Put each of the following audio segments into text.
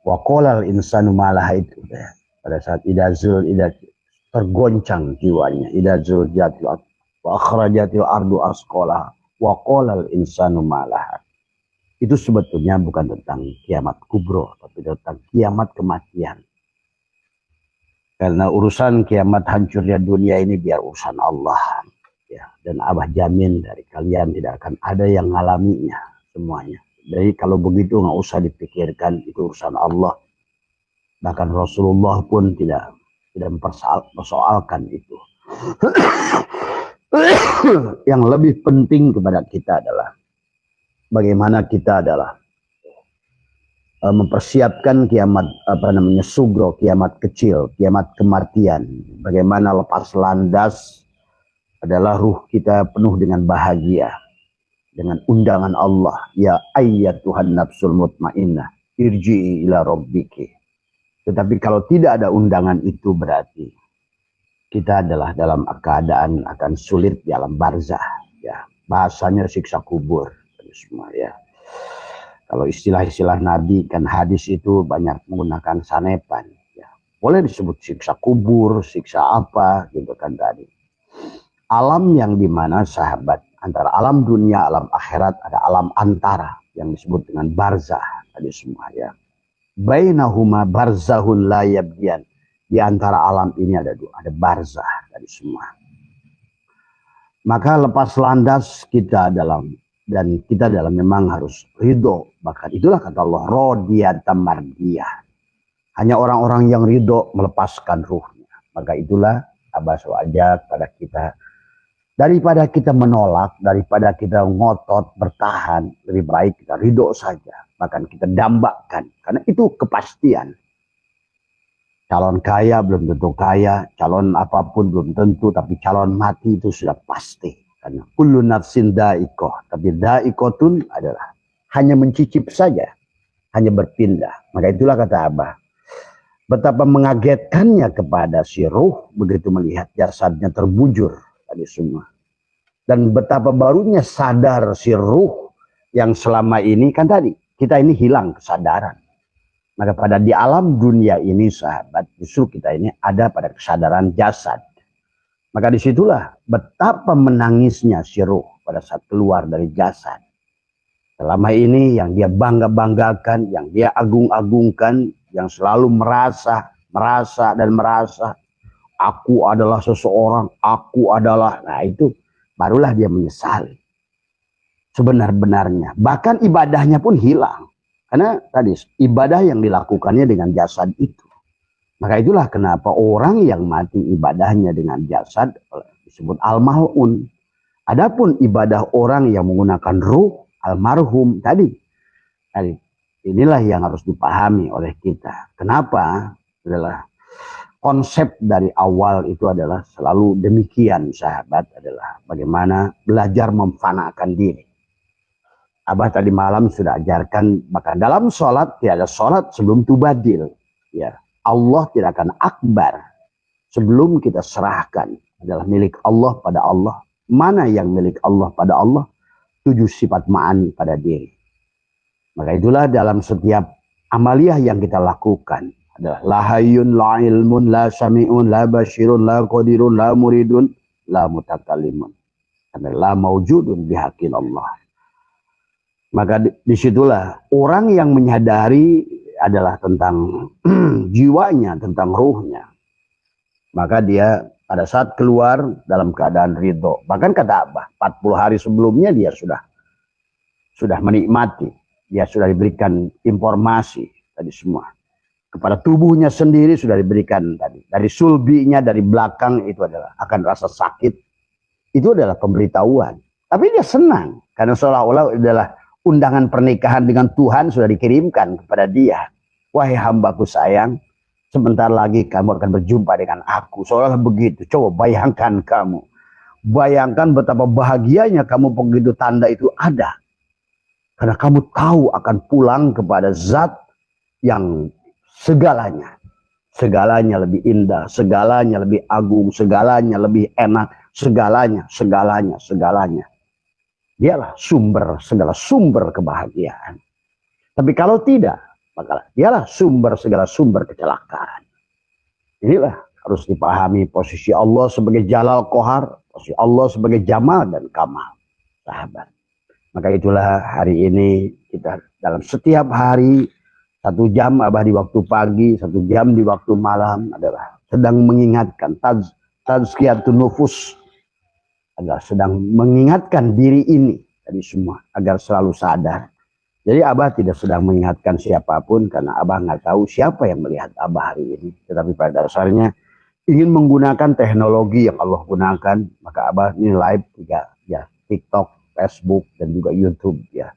Wa qolal insanu malaha itu ya. Pada saat ida tergoncang jiwanya, ida zuljatil wa akhrajatil ardu asqalaha wa qolal insanu malaha. Itu sebetulnya bukan tentang kiamat kubro, tapi tentang kiamat kematian. Karena urusan kiamat hancurnya dunia ini biar urusan Allah. Ya, dan Abah jamin dari kalian tidak akan ada yang ngalaminya semuanya. Jadi kalau begitu nggak usah dipikirkan, itu urusan Allah. Bahkan Rasulullah pun tidak mempersoalkan itu. Yang lebih penting kepada kita adalah bagaimana kita adalah mempersiapkan kiamat sugro, kiamat kecil, kiamat kematian. Bagaimana lepas landas adalah ruh kita penuh dengan bahagia, dengan undangan Allah, ya ayyatuhan nafsul mutmainnah irji'i ila rabbiki. Tetapi kalau tidak ada undangan itu berarti kita adalah dalam keadaan akan sulit di alam barzah, ya. Bahasanya siksa kubur semua, ya. Kalau istilah-istilah Nabi kan hadis itu banyak menggunakan sanepan, ya. Boleh disebut siksa kubur, siksa apa gitu kan tadi. Alam yang dimana sahabat antara alam dunia, alam akhirat, ada alam antara yang disebut dengan barzah tadi semua, ya. Bainahuma barzahun la yabghiyan. Di antara alam ini ada barzah tadi semua. Maka lepas landas kita dalam memang harus ridho. Bahkan itulah kata Allah, rodiyatan mardiyah. Hanya orang-orang yang ridho melepaskan ruhnya. Maka itulah Abah ajak pada kita, daripada kita menolak, daripada kita ngotot bertahan, lebih baik kita ridho saja. Bahkan kita dambakan, karena itu kepastian. Calon kaya belum tentu kaya, calon apapun belum tentu, tapi calon mati itu sudah pasti. Karena kullu nafsin da'iqah, tapi da'iqatun adalah hanya mencicip saja, hanya berpindah. Maka itulah kata Abah, betapa mengagetkannya kepada si ruh begitu melihat jasadnya terbujur tadi semua. Dan betapa barunya sadar si ruh yang selama ini kan tadi kita ini hilang kesadaran. Maka pada di alam dunia ini sahabat, justru kita ini ada pada kesadaran jasad. Maka disitulah betapa menangisnya si ruh pada saat keluar dari jasad. Selama ini yang dia bangga-banggakan, yang dia agung-agungkan, yang selalu merasa, aku adalah seseorang, aku adalah, nah itu barulah dia menyesali. Sebenar-benarnya. Bahkan ibadahnya pun hilang. Karena tadi ibadah yang dilakukannya dengan jasad itu. Maka itulah kenapa orang yang mati ibadahnya dengan jasad disebut al-mal'un. Adapun ibadah orang yang menggunakan ruh, almarhum tadi. Inilah yang harus dipahami oleh kita. Kenapa? Adalah konsep dari awal itu adalah selalu demikian sahabat, adalah bagaimana belajar memfanakan diri. Abah tadi malam sudah ajarkan, bahkan dalam sholat tidak ada sholat sebelum tubadil. Ya, Allah tidak akan akbar sebelum kita serahkan adalah milik Allah pada Allah. Mana yang milik Allah pada Allah? 7 sifat ma'ani pada diri. Maka itulah dalam setiap amaliyah yang kita lakukan adalah la hayyun, la ilmun, la sami'un, la basyirun, la qadirun, la muridun, la mutakallimun. La maujudun bihaqqin Allah. Maka disitulah orang yang menyadari adalah tentang jiwanya, tentang ruhnya. Maka dia pada saat keluar dalam keadaan ridho. Bahkan kata Abah, 40 hari sebelumnya dia sudah menikmati. Dia sudah diberikan informasi tadi semua. Kepada tubuhnya sendiri sudah diberikan tadi. Dari sulbinya, dari belakang itu adalah akan rasa sakit. Itu adalah pemberitahuan. Tapi dia senang. Karena seolah-olah adalah undangan pernikahan dengan Tuhan sudah dikirimkan kepada dia. Wahai hambaku sayang, sebentar lagi kamu akan berjumpa dengan aku. Seolah begitu. Coba bayangkan kamu. Bayangkan betapa bahagianya kamu begitu tanda itu ada. Karena kamu tahu akan pulang kepada zat yang segalanya. Segalanya lebih indah, segalanya lebih agung, segalanya lebih enak, segalanya. Dialah segala sumber kebahagiaan. Tapi kalau tidak, maka dialah sumber segala sumber kecelakaan. Inilah harus dipahami posisi Allah sebagai Jalal Qahar, posisi Allah sebagai Jamal dan Kamal, sahabat. Maka itulah hari ini kita dalam setiap hari 1 jam Abah di waktu pagi, 1 jam di waktu malam adalah sedang mengingatkan tazkiyatun nufus, adalah sedang mengingatkan diri ini tadi semua agar selalu sadar. Jadi Abah tidak sedang mengingatkan siapapun karena Abah nggak tahu siapa yang melihat Abah hari ini. Tetapi pada dasarnya ingin menggunakan teknologi yang Allah gunakan, maka Abah ini live juga ya, TikTok, Facebook dan juga YouTube ya.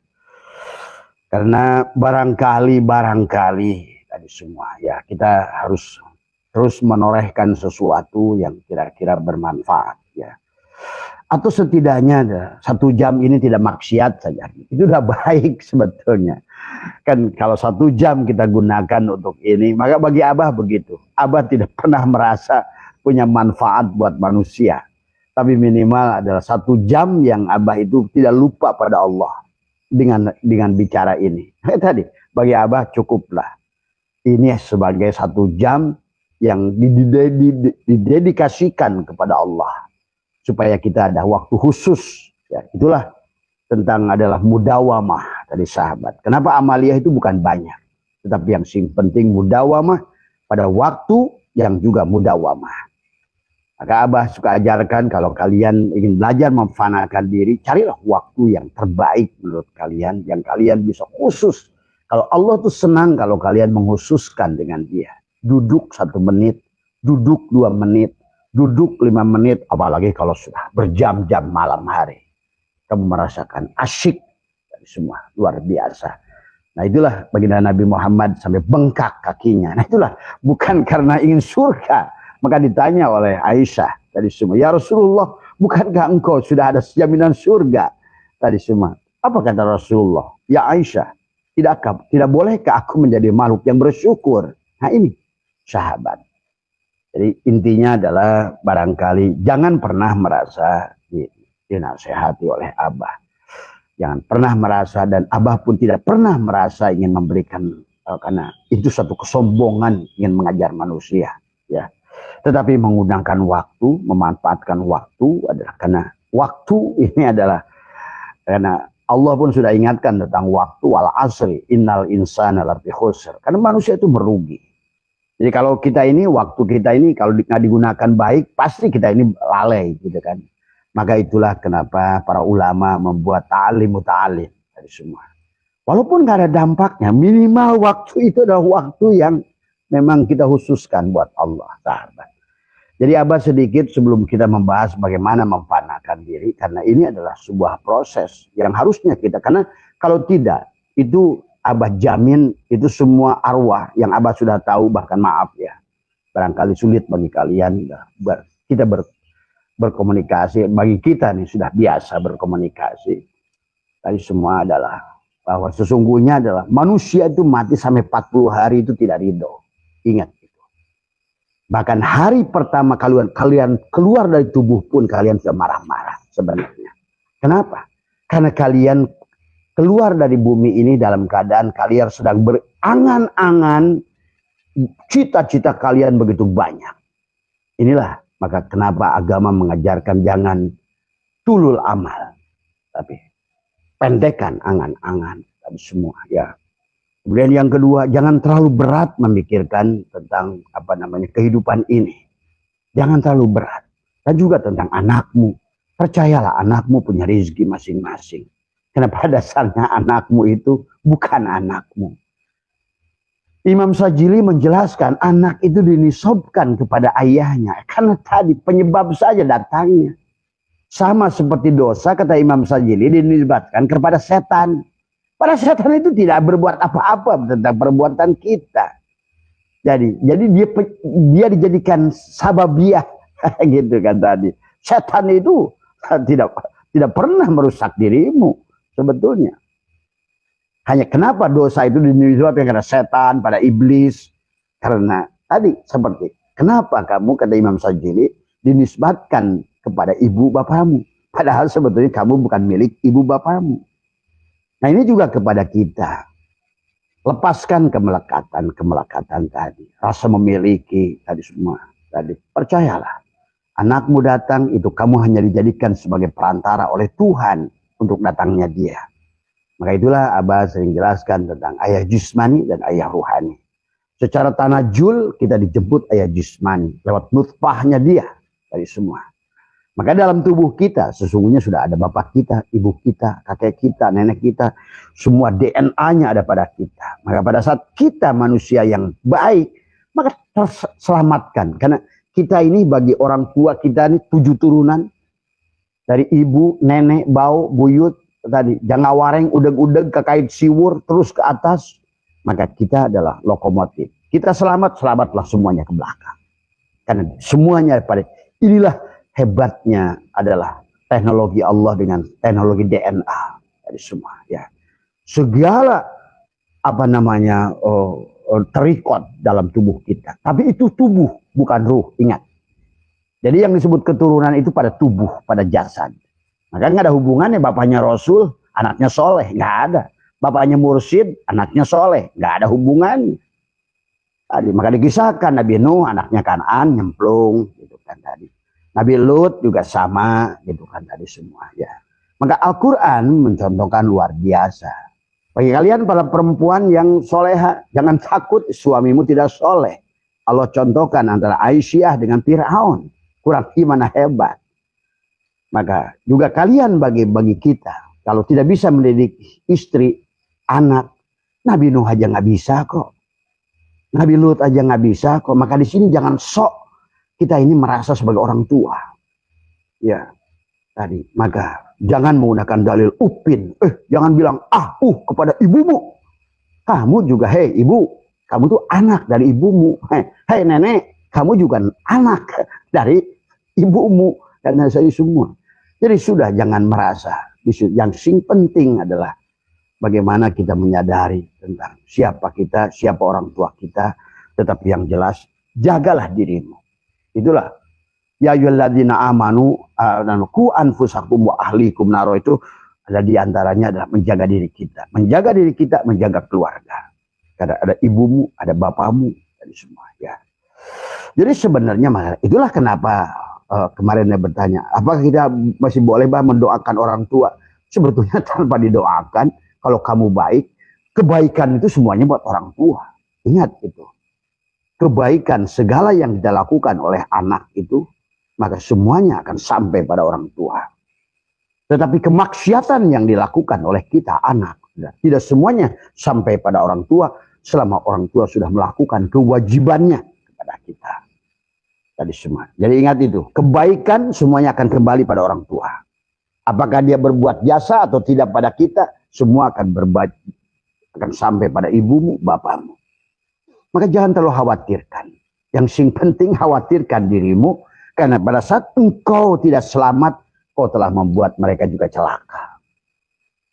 Karena barangkali tadi semua ya, kita harus terus menorehkan sesuatu yang kira-kira bermanfaat ya. Atau setidaknya 1 jam ini tidak maksiat saja. Itu udah baik sebetulnya. Kan kalau 1 jam kita gunakan untuk ini, maka bagi Abah begitu. Abah tidak pernah merasa punya manfaat buat manusia. Tapi minimal adalah 1 jam yang Abah itu tidak lupa pada Allah dengan bicara ini. Tadi bagi Abah cukuplah. Ini sebagai 1 jam yang didedikasikan kepada Allah. Supaya kita ada waktu khusus. Ya, itulah tentang adalah mudawamah dari sahabat. Kenapa amaliyah itu bukan banyak. Tetapi yang penting mudawamah pada waktu yang juga mudawamah. Maka Abah suka ajarkan kalau kalian ingin belajar memfanakan diri, carilah waktu yang terbaik menurut kalian. Yang kalian bisa khusus. Kalau Allah tuh senang kalau kalian menghususkan dengan dia. Duduk 1 menit, duduk 2 menit. Duduk 5 menit, apalagi kalau sudah berjam-jam malam hari. Kamu merasakan asyik dari semua, luar biasa. Nah itulah baginda Nabi Muhammad sampai bengkak kakinya. Nah itulah bukan karena ingin surga. Maka ditanya oleh Aisyah tadi semua, ya Rasulullah, bukankah engkau sudah ada jaminan surga? Tadi semua, apa kata Rasulullah? Ya Aisyah, tidak bolehkah aku menjadi makhluk yang bersyukur? Nah ini sahabat. Jadi intinya adalah barangkali jangan pernah merasa dinasehati oleh Abah. Jangan pernah merasa, dan Abah pun tidak pernah merasa ingin memberikan, karena itu satu kesombongan ingin mengajar manusia. Ya. Tetapi menggunakan waktu, memanfaatkan waktu adalah karena waktu ini adalah karena Allah pun sudah ingatkan tentang waktu, wal asri innal insana lafi khusr. Karena manusia itu merugi. Jadi kalau kita ini, waktu kita ini kalau nggak digunakan baik, pasti kita ini lalai gitu kan. Maka itulah kenapa para ulama membuat ta'lim muta'alim dari semua. Walaupun nggak ada dampaknya, minimal waktu itu adalah waktu yang memang kita khususkan buat Allah, sahabat. Jadi Abah sedikit sebelum kita membahas bagaimana memfanakan diri, karena ini adalah sebuah proses yang harusnya kita, karena kalau tidak, itu Abah jamin itu semua arwah yang Abah sudah tahu, bahkan maaf ya, barangkali sulit bagi kalian, kita berkomunikasi, bagi kita nih sudah biasa berkomunikasi. Tadi semua adalah bahwa sesungguhnya adalah manusia itu mati sampai 40 hari itu tidak ridho. Ingat itu. Bahkan hari pertama kalian keluar dari tubuh pun kalian sudah marah-marah sebenarnya. Kenapa? Karena kalian keluar dari bumi ini dalam keadaan kalian sedang berangan-angan, cita-cita kalian begitu banyak. Inilah maka kenapa agama mengajarkan jangan tulul amal, tapi pendekkan angan-angan tadi semua ya. Kemudian yang kedua, jangan terlalu berat memikirkan tentang kehidupan ini. Jangan terlalu berat. Dan juga tentang anakmu. Percayalah anakmu punya rezeki masing-masing. Karena pada dasarnya anakmu itu bukan anakmu. Imam Sajili menjelaskan anak itu dinisabkan kepada ayahnya. Karena tadi penyebab saja datangnya. Sama seperti dosa, kata Imam Sajili, dinisbatkan kepada setan. Para setan itu tidak berbuat apa-apa tentang perbuatan kita. Jadi dia dijadikan sababiah gitu kan tadi. Setan itu tidak pernah merusak dirimu sebetulnya. Hanya kenapa dosa itu dinisbatkan karena setan, pada iblis? Karena tadi seperti kenapa kamu, kata Imam Sajili, dinisbatkan kepada ibu bapamu, padahal sebetulnya kamu bukan milik ibu bapamu. Nah ini juga kepada kita. Lepaskan kemelekatan tadi. Rasa memiliki tadi semua. Tadi percayalah. Anakmu datang itu kamu hanya dijadikan sebagai perantara oleh Tuhan untuk datangnya dia. Maka itulah Abah sering jelaskan tentang ayah jusmani dan ayah ruhani. Secara tanajul kita dijemput ayah jusmani lewat nutfahnya dia dari semua. Maka dalam tubuh kita sesungguhnya sudah ada bapak kita, ibu kita, kakek kita, nenek kita. Semua DNA-nya ada pada kita. Maka pada saat kita manusia yang baik, maka terselamatkan. Karena kita ini bagi orang tua kita ini 7 turunan. Dari ibu, nenek, bau, buyut, tadi jangawareng, udeg-udeg, kekait siwur, terus ke atas. Maka kita adalah lokomotif. Kita selamat, selamatlah semuanya ke belakang. Karena semuanya pada inilah hebatnya adalah teknologi Allah dengan teknologi DNA dari semua. Ya, segala terikot dalam tubuh kita. Tapi itu tubuh, bukan ruh. Ingat. Jadi yang disebut keturunan itu pada tubuh, pada jasad. Maka nggak ada hubungannya bapaknya Rasul, anaknya soleh. Nggak ada. Bapaknya mursyid, anaknya soleh. Nggak ada hubungannya. Tadi, maka dikisahkan Nabi Nuh, anaknya Kan'an, nyemplung. Gitu kan tadi. Nabi Lut juga sama. Gitu kan tadi semua. Ya. Maka Al-Quran mencontohkan luar biasa. Bagi kalian para perempuan yang soleha, jangan takut suamimu tidak soleh. Allah contohkan antara Aisyah dengan Fir'aun. Kurang gimana hebat. Maka juga kalian bagi kita. Kalau tidak bisa mendidik istri, anak. Nabi Nuh aja nggak bisa kok. Nabi Lut aja nggak bisa kok. Maka di sini jangan sok kita ini merasa sebagai orang tua. Ya. Tadi, maka jangan menggunakan dalil upin. Jangan bilang kepada ibumu. Kamu juga, hei ibu, kamu tuh anak dari ibumu. Hei nenek, kamu juga anak dari ibumu. Dan saya semua. Jadi sudah jangan merasa. Yang penting adalah bagaimana kita menyadari tentang siapa kita, siapa orang tua kita. Tetapi yang jelas, jagalah dirimu. Itulah. Ya ayyuhalladzina amanu qu anfusakum wa ahlikum naro, itu ada di antaranya adalah menjaga diri kita. Menjaga diri kita, menjaga keluarga. Karena ada ibumu, ada bapamu, dari semua ya. Jadi sebenarnya itulah kenapa kemarin saya bertanya, apakah kita masih boleh mendoakan orang tua? Sebetulnya tanpa didoakan, kalau kamu baik, kebaikan itu semuanya buat orang tua. Ingat itu. Kebaikan segala yang kita lakukan oleh anak itu, maka semuanya akan sampai pada orang tua. Tetapi kemaksiatan yang dilakukan oleh kita anak, tidak semuanya sampai pada orang tua selama orang tua sudah melakukan kewajibannya kepada kita. Tadi semua. Jadi ingat itu, kebaikan semuanya akan kembali pada orang tua. Apakah dia berbuat jasa atau tidak pada kita, semua akan sampai pada ibumu, bapamu. Maka jangan terlalu khawatirkan. Yang penting khawatirkan dirimu. Karena pada saat engkau tidak selamat, kau telah membuat mereka juga celaka.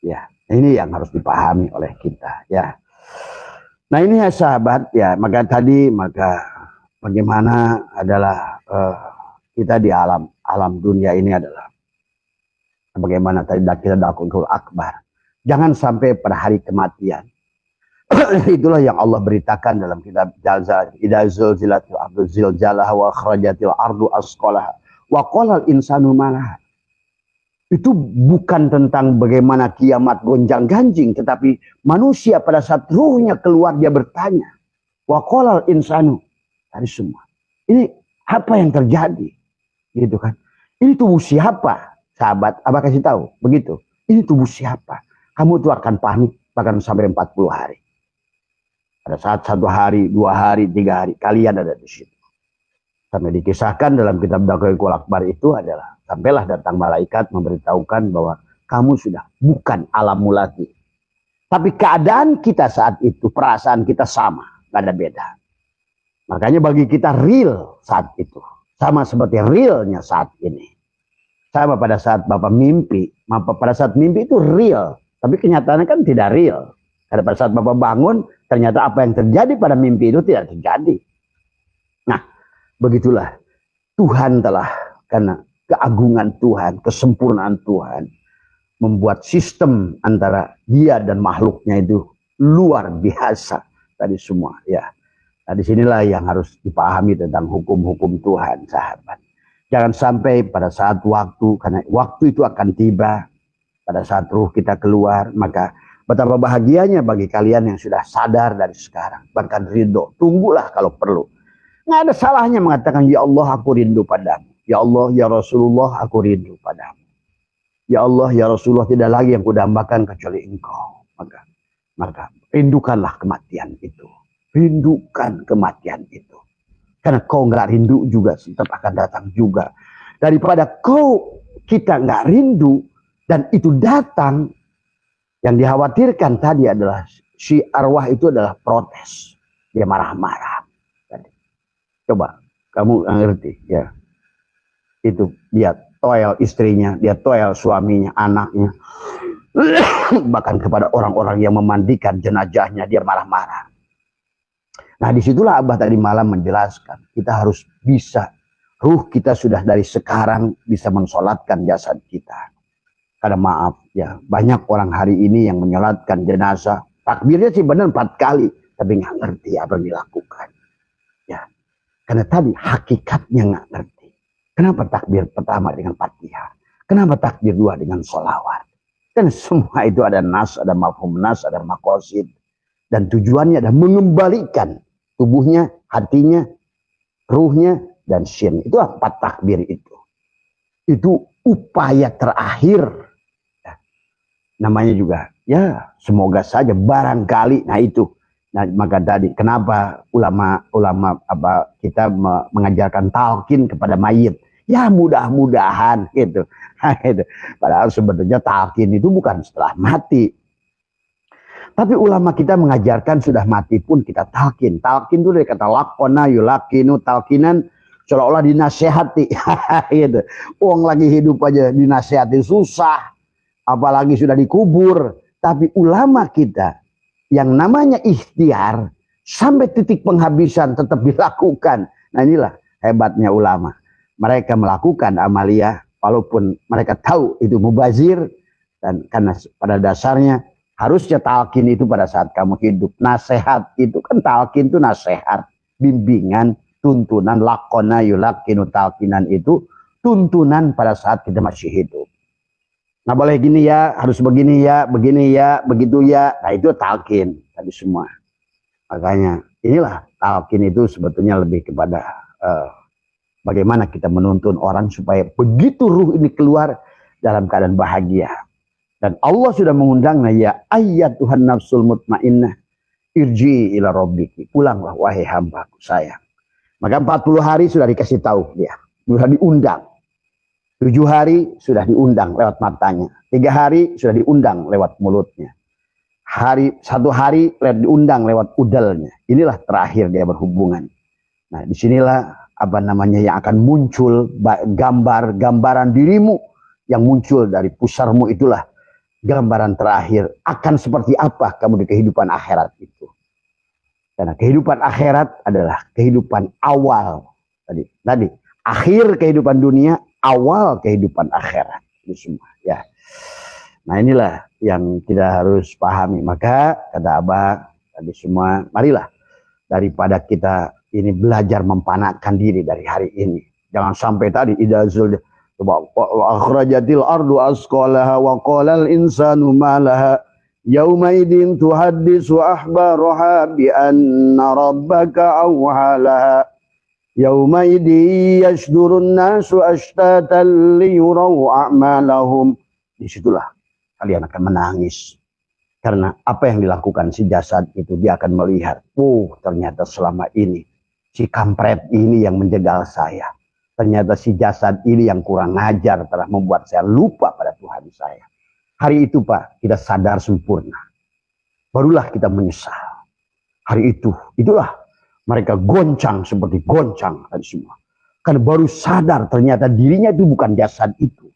Ya, ini yang harus dipahami oleh kita. Ya, nah ini ya sahabat, ya maka bagaimana adalah kita di alam dunia ini adalah bagaimana tadi kita dakul akbar. Jangan sampai pada hari kematian. Itulah yang Allah beritakan dalam kitab Jalzal. Idza zulzilatil ardu zilzalaha wa akhrajatil ardu asqalaha wa qala al insanu malaha. Itu bukan tentang bagaimana kiamat gonjang-ganjing, tetapi manusia pada saat ruhnya keluar dia bertanya, wa qala al insanu, tadi semua. Ini apa yang terjadi? Gitu kan. Ini tubuh siapa? Sahabat, Abah kasih tahu, begitu. Ini tubuh siapa? Kamu tuh akan panik bahkan sampai 40 hari. Pada saat 1 hari, 2 hari, 3 hari, kalian ada di situ. Sampai dikisahkan dalam kitab Dakul Akbar itu adalah, sampailah datang malaikat memberitahukan bahwa kamu sudah bukan alammu lagi. Tapi keadaan kita saat itu, perasaan kita sama, gak ada beda. Makanya bagi kita real saat itu. Sama seperti realnya saat ini. Sama pada saat Bapak mimpi. Pada saat mimpi itu real. Tapi kenyataannya kan tidak real. Karena pada saat Bapak bangun, ternyata apa yang terjadi pada mimpi itu tidak terjadi. Nah, begitulah. Tuhan telah, karena keagungan Tuhan, kesempurnaan Tuhan, membuat sistem antara dia dan makhluknya itu luar biasa tadi semua ya. Nah, disinilah yang harus dipahami tentang hukum-hukum Tuhan, sahabat. Jangan sampai pada saat waktu, karena waktu itu akan tiba, pada saat ruh kita keluar, maka betapa bahagianya bagi kalian yang sudah sadar dari sekarang. Bahkan ridho, tunggulah kalau perlu. Nggak ada salahnya mengatakan, ya Allah aku rindu padamu. Ya Allah, ya Rasulullah aku rindu padamu. Ya Allah, ya Rasulullah tidak lagi yang kudambakan kecuali engkau. Maka rindukanlah kematian itu. Rindukan kematian itu. Karena kau nggak rindu juga tetap akan datang juga. Daripada kita nggak rindu dan itu datang, yang dikhawatirkan tadi adalah si arwah itu adalah protes. Dia marah-marah. Coba kamu ngerti ya. Itu dia toel istrinya, dia toel suaminya, anaknya. Bahkan kepada orang-orang yang memandikan jenazahnya dia marah-marah. Nah disitulah Abah tadi malam menjelaskan. Kita harus bisa, ruh kita sudah dari sekarang bisa mensolatkan jasad kita. Karena maaf ya, banyak orang hari ini yang menyolatkan jenazah. Takbirnya sih benar 4 kali. Tapi nggak ngerti apa yang dilakukan. Ya, karena tadi hakikatnya nggak ngerti. Kenapa takbir pertama dengan Fatihah? Kenapa takbir 2 dengan sholawat? Dan semua itu ada nas, ada mafhum nas, ada maqasid. Dan tujuannya adalah mengembalikan tubuhnya, hatinya, ruhnya, dan syin. Itu 4 takbir itu. Itu upaya terakhir. Ya, namanya juga, ya semoga saja barangkali. Nah itu. Nah, maka tadi kenapa ulama kita mengajarkan talqin kepada mayit? Ya mudah-mudahan gitu. Padahal sebetulnya talqin itu bukan setelah mati. Tapi ulama kita mengajarkan sudah mati pun kita talqin. Talqin itu dari kata laqona yulaqinu talqinan, seolah-olah dinasehati. Gitu. Uang lagi hidup aja dinasehati susah. Apalagi sudah dikubur. Tapi ulama kita yang namanya ikhtiar sampai titik penghabisan tetap dilakukan. Nah inilah hebatnya ulama. Mereka melakukan amaliyah walaupun mereka tahu itu mubazir. Dan karena pada dasarnya harusnya talqin itu pada saat kamu hidup. Nasihat itu kan talqin itu nasihat. Bimbingan, tuntunan, laqona yulaqinu talqinan itu tuntunan pada saat kita masih hidup. Nggak boleh gini ya, harus begini ya, begitu ya. Nah itu talqin tadi semua. Makanya inilah talqin itu sebetulnya lebih kepada bagaimana kita menuntun orang supaya begitu ruh ini keluar dalam keadaan bahagia. Dan Allah sudah mengundangnya, ya ayat Tuhan nafsul mutmainnah irji ila rabbiki. Pulanglah wahai hambaku sayang. Maka 40 hari sudah dikasih tahu dia. Sudah diundang. 7 hari sudah diundang lewat matanya. 3 hari sudah diundang lewat mulutnya. 1 hari diundang lewat udalnya. Inilah terakhir dia berhubungan. Nah disinilah yang akan muncul gambaran dirimu yang muncul dari pusarmu, itulah gambaran terakhir akan seperti apa kamu di kehidupan akhirat itu. Karena kehidupan akhirat adalah kehidupan awal tadi akhir kehidupan dunia, awal kehidupan akhirat itu semua ya. Nah inilah yang kita harus pahami. Maka kata Abah tadi semua, marilah daripada kita ini belajar mempanakkan diri dari hari ini. Jangan sampai tadi idazul akhrajatil ardu asqalaha wa qalal insanu ma laha yauma idin tuhaddisu ahbaraha bi anna rabbaka awhalaha yauma idin yasdurun nasu ashtatan liyuraw a'malahum. Disitulah kalian akan menangis. Karena apa yang dilakukan si jasad itu, dia akan melihat, ternyata selama ini si kampret ini yang menjegal saya. Ternyata si jasad ini yang kurang ajar telah membuat saya lupa pada Tuhan saya. Hari itu Pak, kita sadar sempurna. Barulah kita menyesal. Hari itulah mereka goncang seperti goncang dan semua. Karena baru sadar ternyata dirinya itu bukan jasad itu.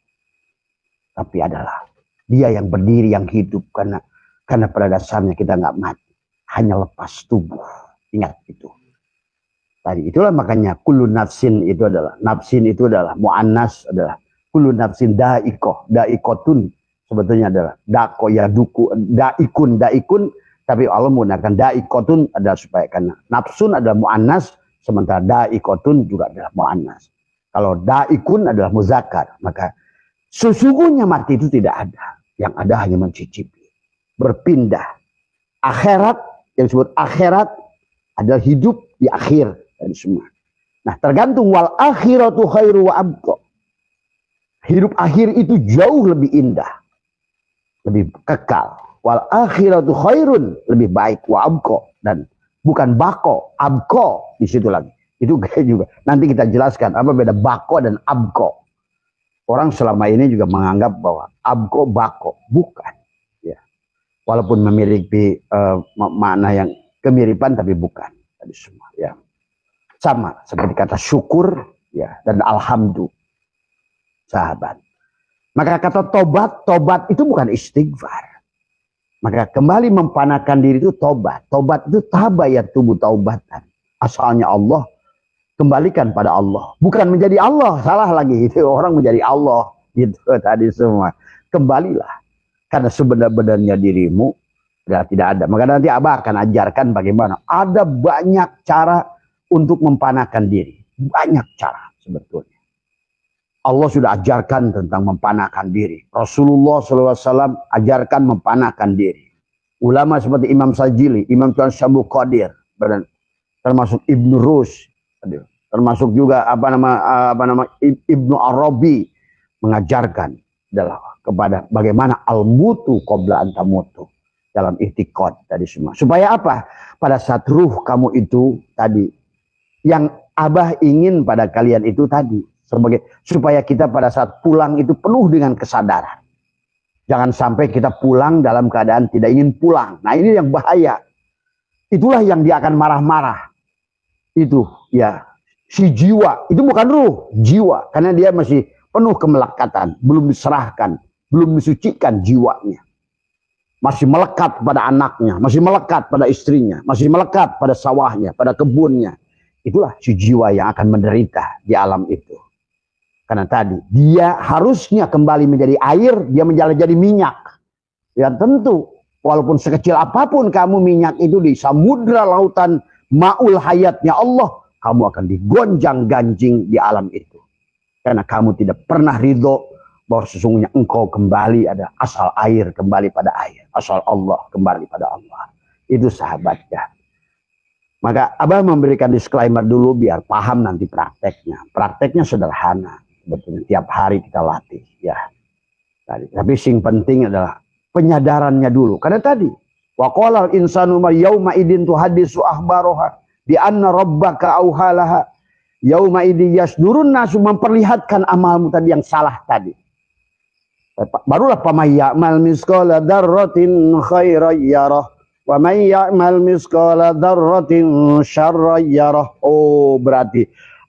Tapi adalah dia yang berdiri, yang hidup. Karena pada dasarnya kita nggak mati. Hanya lepas tubuh. Ingat itu. Tadi itulah makanya kullu nafsin itu adalah muannas adalah kullu nafsin da'iqah. Da'iqatun sebetulnya adalah daiko ya duku daikun Tapi Allah menggunakan daikotun adalah supaya karena nafsun adalah mu'annas, sementara daikotun juga adalah mu'annas. Kalau daikun adalah muzakkar, maka sesungguhnya mati itu tidak ada. Yang ada hanya mencicipi, berpindah. Akhirat, yang disebut akhirat adalah hidup di akhir dari semua. Nah, tergantung wal akhiratu khairu wa abqa. Hidup akhir itu jauh lebih indah, lebih kekal. Wal akhiratu khairun, lebih baik, wa abqa, dan bukan bako, abqa di situ lagi. Itu kayak juga. Nanti kita jelaskan apa beda bako dan abqa. Orang selama ini juga menganggap bahwa abqa bako, bukan. Ya. Walaupun memiliki makna yang kemiripan tapi bukan tadi semua. Ya. Sama seperti kata syukur ya dan alhamdulillah. Sahabat. Maka kata tobat itu bukan istighfar. Maka kembali mempanakan diri itu tobat. Tobat itu tabayat tubuh taubatan. Asalnya Allah, kembalikan pada Allah. Bukan menjadi Allah, salah lagi. Itu orang menjadi Allah. Gitu tadi semua. Kembalilah. Karena sebenar-benarnya dirimu sudah tidak ada. Maka nanti Abah akan ajarkan bagaimana. Ada banyak cara untuk mempanakan diri. Banyak cara sebetulnya. Allah sudah ajarkan tentang mempanakan diri. Rasulullah SAW ajarkan mempanakan diri. Ulama seperti Imam Sajili, Imam Tuan Syambu Qadir, termasuk Ibnu Rus, termasuk juga Ibnu Arabi mengajarkan adalah kepada bagaimana al-mutu qabla antamutu dalam i'tiqad tadi semua. Supaya apa? Pada saat ruh kamu itu tadi, yang Abah ingin pada kalian itu tadi, supaya kita pada saat pulang itu penuh dengan kesadaran. Jangan sampai kita pulang dalam keadaan tidak ingin pulang. Nah ini yang bahaya. Itulah yang dia akan marah-marah. Itu ya si jiwa. Itu bukan ruh, jiwa. Karena dia masih penuh kemelekatan. Belum diserahkan. Belum disucikan jiwanya. Masih melekat pada anaknya. Masih melekat pada istrinya. Masih melekat pada sawahnya. Pada kebunnya. Itulah si jiwa yang akan menderita di alam itu. Karena tadi dia harusnya kembali menjadi air, dia menjadi minyak. Ya tentu, walaupun sekecil apapun kamu minyak itu di samudra lautan ma'ul hayatnya Allah, kamu akan digonjang-ganjing di alam itu. Karena kamu tidak pernah ridho bahwa sesungguhnya engkau kembali ada asal air, kembali pada air. Asal Allah, kembali pada Allah. Itu sahabatnya. Maka Abah memberikan disclaimer dulu biar paham nanti prakteknya. Prakteknya sederhana. Betul, tiap hari kita latih ya. Tadi. Tapi sing penting adalah penyadarannya dulu. Karena tadi waqalal insanu ma yauma idin tuhaddisu akhbaraha bi anna rabbaka auhalaha yauma idin yasdurun nasu, memperlihatkan amalmu tadi yang salah tadi. Barulah pamay ya'mal misqala dzarratin khairan yarah wa may ya'mal misqala dzarratin syarran yarah. Oh, berarti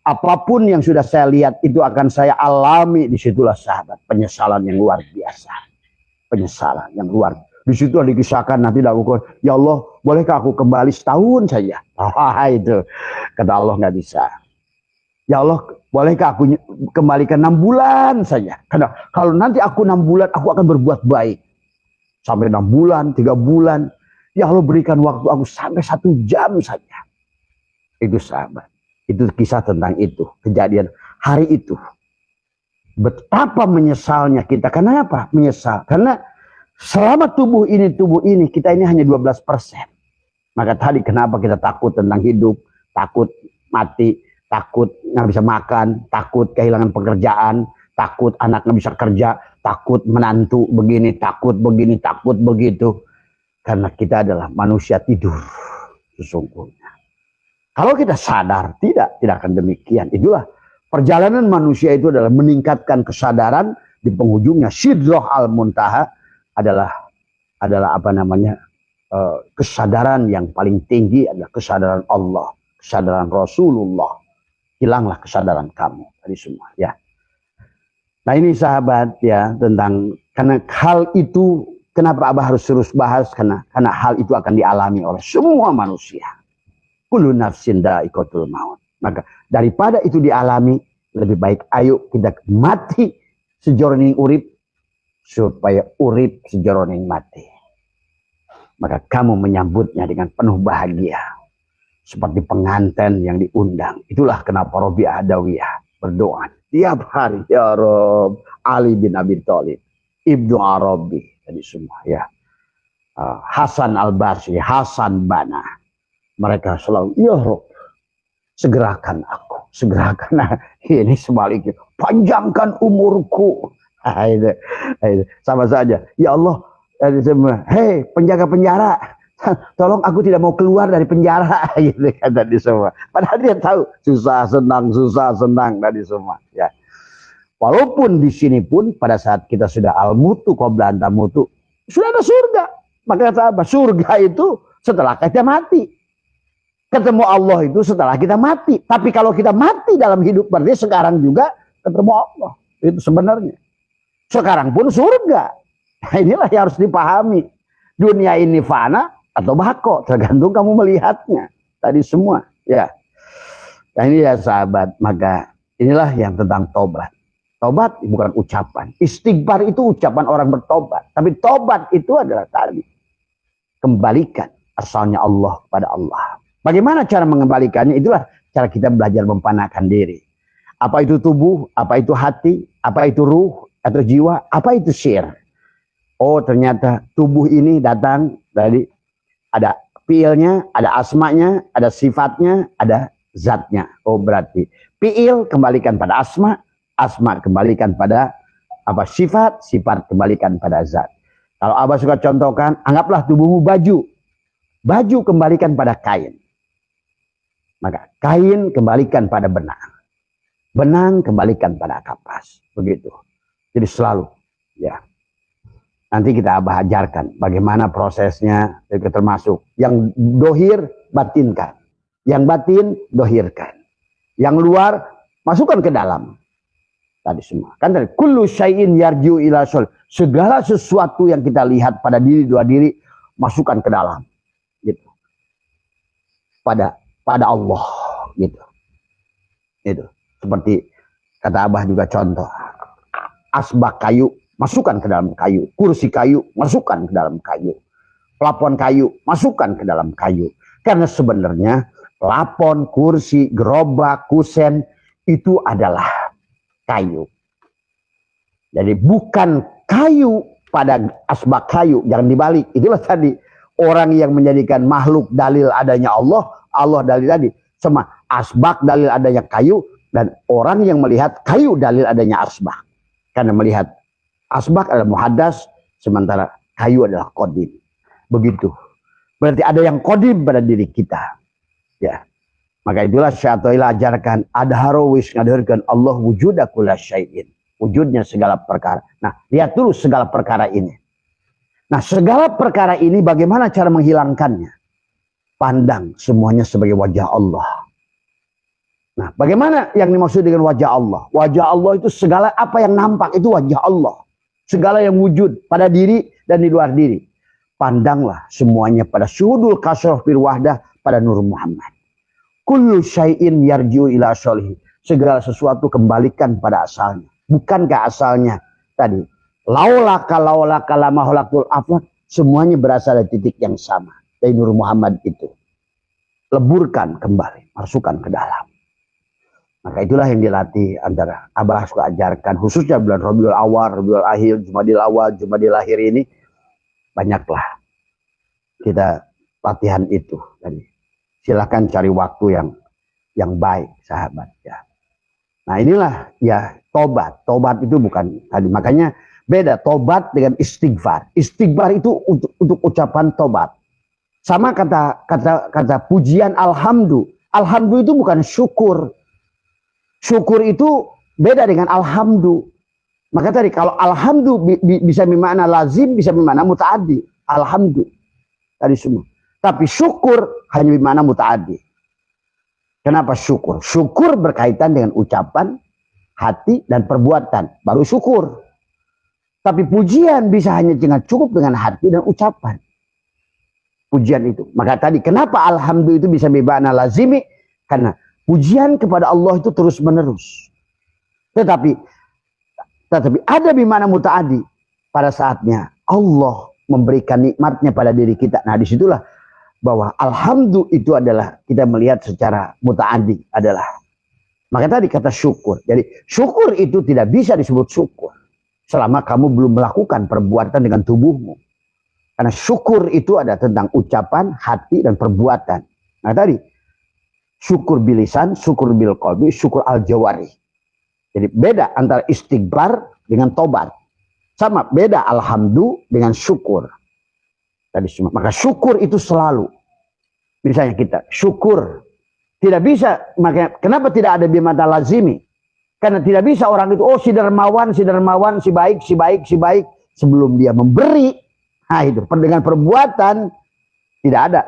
apapun yang sudah saya lihat itu akan saya alami. Disitulah sahabat penyesalan yang luar biasa. Penyesalan yang luar biasa. Disitu dikisahkan nanti lakukan, ya Allah bolehkah aku kembali setahun saja? Itu kata Allah nggak bisa. Ya Allah bolehkah aku kembalikan 6 bulan saja? Karena kalau nanti aku 6 bulan aku akan berbuat baik. Sampai 6 bulan, 3 bulan. Ya Allah berikan waktu aku sampai 1 jam saja. Itu sahabat. Itu kisah tentang itu, kejadian hari itu. Betapa menyesalnya kita. Karena apa? Menyesal. Karena selama tubuh ini kita ini hanya 12%. Maka tadi kenapa kita takut tentang hidup, takut mati, takut nggak bisa makan, takut kehilangan pekerjaan, takut anak nggak bisa kerja, takut menantu begini, takut begitu. Karena kita adalah manusia tidur sesungguhnya. Kalau kita sadar, tidak akan demikian. Itulah perjalanan manusia itu adalah meningkatkan kesadaran. Di penghujungnya Sidrah al-Muntaha adalah kesadaran yang paling tinggi adalah kesadaran Allah, kesadaran Rasulullah. Hilanglah kesadaran kamu tadi semua ya. Nah ini sahabat ya, tentang karena hal itu kenapa Abah harus terus bahas, karena hal itu akan dialami oleh semua manusia. Kullu nafsin dha'iqatul maut. Maka daripada itu dialami, lebih baik ayo kita mati sejroning urip supaya urip sejroning mati. maka kamu menyambutnya dengan penuh bahagia. Seperti pengantin yang diundang. Itulah kenapa Rabi'ah Adawiyah berdoa tiap hari. Ya Rob, Ali bin Abi Thalib, Ibnu Arabi, tadi semua ya. Hasan Al-Basri, Hasan Banna. Mereka selalu, ya Rob, segerakan aku, segerakan. Ini sebaliknya, panjangkan umurku. Sama saja. Ya Allah, hei penjaga penjara, tolong aku tidak mau keluar dari penjara. Gitu kan tadi semua. Padahal dia tahu susah senang tadi semua. Ya. Walaupun di sini pun pada saat kita sudah al-mutu qabla an tamutu, sudah ada surga. Maka kata apa? Surga itu setelah kita mati. Ketemu Allah itu setelah kita mati. Tapi kalau kita mati dalam hidup berarti sekarang juga ketemu Allah. Itu sebenarnya. Sekarang pun surga. Nah, inilah yang harus dipahami. Dunia ini fana atau bako, tergantung kamu melihatnya. Tadi semua, ya. Nah ini ya sahabat, maka inilah yang tentang tobat. Tobat bukan ucapan. Istighfar itu ucapan orang bertobat. Tapi tobat itu adalah tadi. Kembalikan asalnya Allah kepada Allah. Bagaimana cara mengembalikannya? Itulah cara kita belajar memfanakan diri. Apa itu tubuh, apa itu hati, apa itu ruh, atau jiwa, apa itu syir. Oh ternyata tubuh ini datang dari ada fiilnya, ada asmanya, ada sifatnya, ada zatnya. Oh berarti fiil kembalikan pada asma, asma kembalikan pada apa sifat, sifat kembalikan pada zat. Kalau Abah suka contohkan, anggaplah tubuhmu baju. Baju kembalikan pada kain. Maka kain kembalikan pada benang. Benang kembalikan pada kapas. Begitu. Jadi selalu ya. Nanti kita Abah ajarkan bagaimana prosesnya, termasuk yang dohir batinkan, yang batin dohirkan, yang luar masukkan ke dalam. Tadi semua. Kan dari kullu syai'in yarji'u ila shol. Segala sesuatu yang kita lihat pada diri dua diri masukkan ke dalam. Gitu. Pada Allah gitu. Itu. Seperti kata Abah juga contoh. Asbak kayu masukkan ke dalam kayu, kursi kayu masukkan ke dalam kayu, plafon kayu masukkan ke dalam kayu. Karena sebenarnya plafon, kursi, gerobak, kusen itu adalah kayu. Jadi bukan kayu pada asbak kayu, jangan dibalik. Itulah tadi orang yang menjadikan makhluk dalil adanya Allah, Allah dalil tadi. Sama asbak dalil adanya kayu, dan orang yang melihat kayu dalil adanya asbak. Karena melihat asbak adalah muhaddas, sementara kayu adalah qadim. Begitu. Berarti ada yang qadim pada diri kita. Ya. Maka itulah Syai'atullah ajarkan adharawis ngadarkan Allah wujuda kulla syai'in. Wujudnya segala perkara. Nah, lihat dulu segala perkara ini. Nah, segala perkara ini bagaimana cara menghilangkannya? Pandang semuanya sebagai wajah Allah. Nah, bagaimana yang dimaksud dengan wajah Allah? Wajah Allah itu segala apa yang nampak itu wajah Allah. Segala yang wujud pada diri dan di luar diri. Pandanglah semuanya pada syuhudul kasroh fil wahdah, pada Nur Muhammad. Kullu syai'in yarji'u ila asalihi. Segala sesuatu kembalikan pada asalnya. Bukankah asalnya tadi laulaka lama khalaqtul aflaq, semuanya berasal dari titik yang sama, dari Nur Muhammad itu. Leburkan kembali, masukkan ke dalam. Maka itulah yang dilatih antara Abah suka ajarkan, khususnya bulan Rabiul Awal, Rabiul Akhir, Jumadil Awal, Jumadil Akhir ini. Banyaklah kita latihan itu. Jadi silakan cari waktu yang baik, sahabat. Ya. Nah inilah ya tobat. Tobat itu bukan tadi. Makanya beda tobat dengan istighfar. Istighfar itu untuk ucapan tobat. Sama kata pujian alhamdulillah. Alhamdulillah itu bukan syukur. Syukur itu beda dengan alhamdulillah. Maka tadi kalau alhamdulillah bisa bermakna lazim, bisa bermakna mutaaddi. Alhamdulillah. Tadi semua. Tapi syukur hanya bermakna mutaaddi. Kenapa syukur? Syukur berkaitan dengan ucapan, hati, dan perbuatan. Baru syukur. Tapi pujian bisa hanya cukup dengan hati dan ucapan. Pujian itu. Maka tadi kenapa alhamdulillah itu bisa bermakna lazimi? Karena pujian kepada Allah itu terus menerus. Tetapi ada bimana mutaadi pada saatnya Allah memberikan nikmatnya pada diri kita. Nah, disitulah bahwa alhamdulillah itu adalah kita melihat secara mutaaddi adalah. Maka tadi kata syukur. Jadi syukur itu tidak bisa disebut syukur selama kamu belum melakukan perbuatan dengan tubuhmu. Karena syukur itu ada tentang ucapan, hati, dan perbuatan. Nah tadi syukur bilisan, syukur bil qalbi, syukur al jawari. Jadi beda antara istighfar dengan tobat. Sama beda alhamdulillah dengan syukur. Tadi semua. Maka syukur itu selalu. Misalnya kita syukur. Tidak bisa, makanya kenapa tidak ada bimata lazimi? Karena tidak bisa orang itu, oh si dermawan, si baik, sebelum dia memberi. Nah itu, dengan perbuatan tidak ada.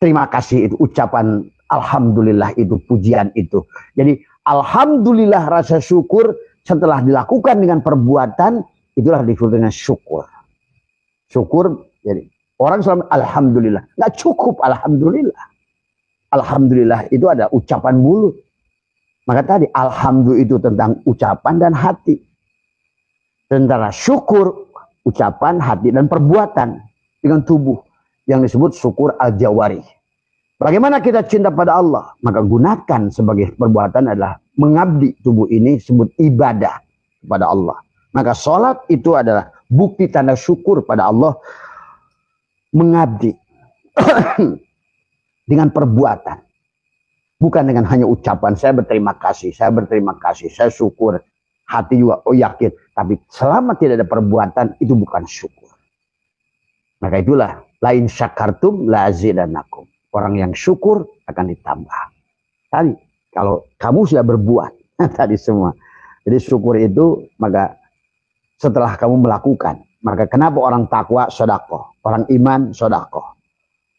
Terima kasih itu, ucapan alhamdulillah itu, pujian itu. Jadi alhamdulillah rasa syukur setelah dilakukan dengan perbuatan, itulah disebut dengan syukur. Syukur, jadi orang selalu alhamdulillah. Nggak cukup alhamdulillah. Alhamdulillah itu ada ucapan mulut. Maka tadi alhamdulillah itu tentang ucapan dan hati. Sementara syukur, ucapan, hati, dan perbuatan dengan tubuh yang disebut syukur al-jawari. Bagaimana kita cinta pada Allah? Maka gunakan sebagai perbuatan adalah mengabdi tubuh ini disebut ibadah kepada Allah. Maka sholat itu adalah bukti tanda syukur pada Allah, mengabdi dengan perbuatan, bukan dengan hanya ucapan. Saya berterima kasih, saya syukur, hati juga yakin. Tapi selama tidak ada perbuatan, itu bukan syukur. Maka itulah lain syakartum la azidanakum. Orang yang syukur akan ditambah. Tadi kalau kamu sudah berbuat tadi semua. Jadi syukur itu maka setelah kamu melakukan, maka kenapa orang takwa sedekah, orang iman sedekah,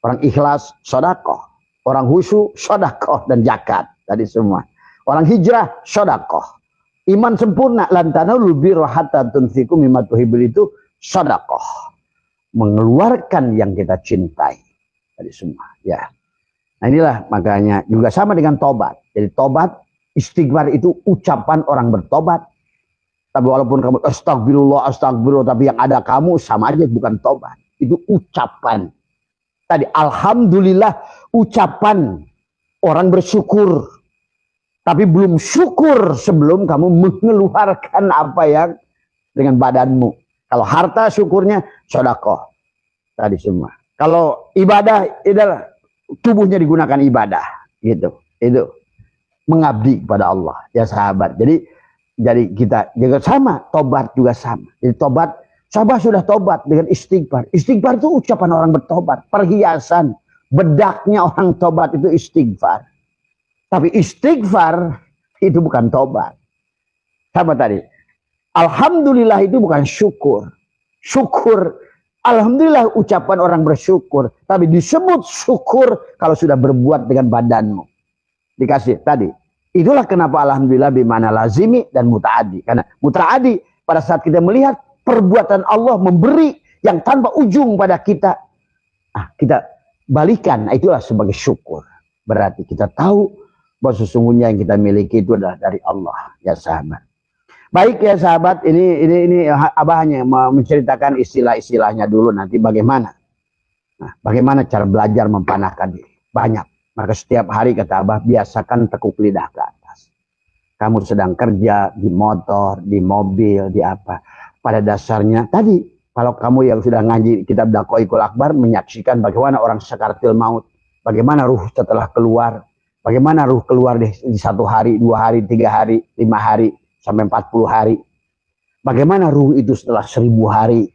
orang ikhlas sedekah, orang khusyuk sedekah dan zakat tadi semua. Orang hijrah sedekah. Iman sempurna lantana lubir hatta tunfiqu mimma tuhibbul itu sedekah. Mengeluarkan yang kita cintai tadi semua ya. Nah inilah makanya juga sama dengan tobat. Jadi tobat istighfar itu ucapan orang bertobat. Tapi walaupun kamu astagfirullah tapi yang ada kamu sama aja bukan tobat. Itu ucapan. Tadi alhamdulillah ucapan orang bersyukur. Tapi belum syukur sebelum kamu mengeluarkan apa yang dengan badanmu. Kalau harta syukurnya sedekah. Tadi semua. Kalau ibadah adalah tubuhnya digunakan ibadah gitu. Itu mengabdi kepada Allah ya sahabat. Jadi kita juga sama, tobat juga sama. Jadi tobat, sahabat sudah tobat dengan istighfar. Istighfar itu ucapan orang bertobat, perhiasan, bedaknya orang tobat itu istighfar. Tapi istighfar itu bukan tobat. Sama tadi. Alhamdulillah itu bukan syukur. Syukur, alhamdulillah ucapan orang bersyukur. Tapi disebut syukur kalau sudah berbuat dengan badanmu. Dikasih tadi. Itulah kenapa alhamdulillah bimana lazimi dan mutaadi. Karena mutaadi pada saat kita melihat perbuatan Allah memberi yang tanpa ujung pada kita. Nah, kita balikan. Nah, itulah sebagai syukur. Berarti kita tahu bahwa sesungguhnya yang kita miliki itu adalah dari Allah. Ya sahabat. Baik ya sahabat. Ini Abah hanya menceritakan istilah-istilahnya dulu nanti bagaimana. Nah, bagaimana cara belajar mempanahkan diri. Banyak. Maka setiap hari kata Abah biasakan tekuk lidah ke atas. Kamu sedang kerja di motor, di mobil, di apa. Pada dasarnya tadi kalau kamu yang sudah ngaji kitab Daqaiqul Akbar menyaksikan bagaimana orang sakaratul maut. Bagaimana ruh setelah keluar. Bagaimana ruh keluar di 1 hari, 2 hari, 3 hari, 5 hari, sampai 40 hari. Bagaimana ruh itu setelah 1000 hari.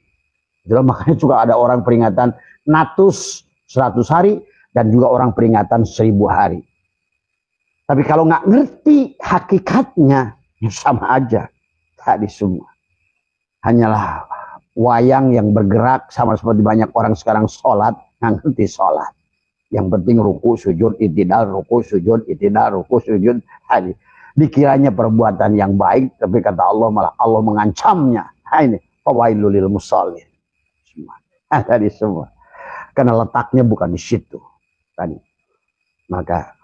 Itulah makanya juga ada orang peringatan natus 100 hari. Dan juga orang peringatan 1000 hari. Tapi kalau nggak ngerti hakikatnya, ya sama aja. Tadi semua. Hanyalah wayang yang bergerak sama seperti banyak orang sekarang sholat, nggak ngerti sholat. Yang penting ruku, sujud, itidal, ruku, sujud, itidal, ruku, sujud. Tadi. Dikiranya perbuatan yang baik, tapi kata Allah malah Allah mengancamnya. Nah ini, fawailul lil musallin. Semua. Tadi semua. Karena letaknya bukan di situ. Tadi. Maka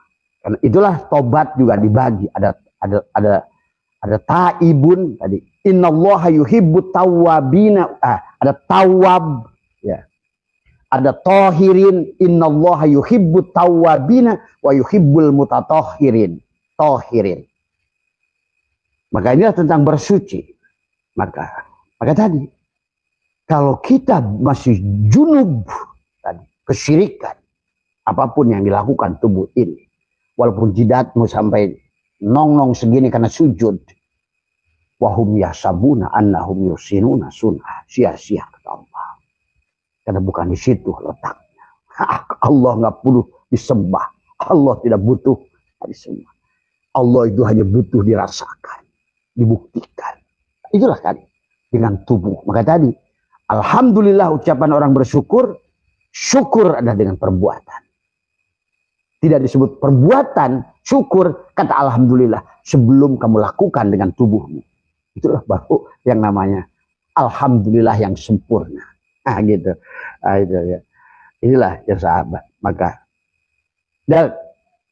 itulah tobat juga dibagi. Ada taibun tadi. Innallaha yuhibbut tawwabina. ada tawab, ya. Ada tohirin, innallaha yuhibbut tawabina wa yuhibbul mutatahhirin. Tohirin. Maka inilah tentang bersuci. Maka tadi, kalau kita masih junub tadi, kesyirikan, apapun yang dilakukan tubuh ini, walaupun jidatmu sampai nong-nong segini karena sujud, wahum yasabuna annahum yusinuna sunnah, sia-sia kata Allah. Karena bukan di situ letaknya. Allah nggak perlu disembah. Allah tidak butuh disembah. Allah itu hanya butuh dirasakan, dibuktikan. Itulah tadi dengan tubuh. Maka tadi, alhamdulillah ucapan orang bersyukur, syukur adalah dengan perbuatan. Tidak disebut perbuatan, syukur, kata alhamdulillah sebelum kamu lakukan dengan tubuhmu. Itulah baru yang namanya alhamdulillah yang sempurna. Gitu. Itu ya. Inilah ya sahabat. Maka dan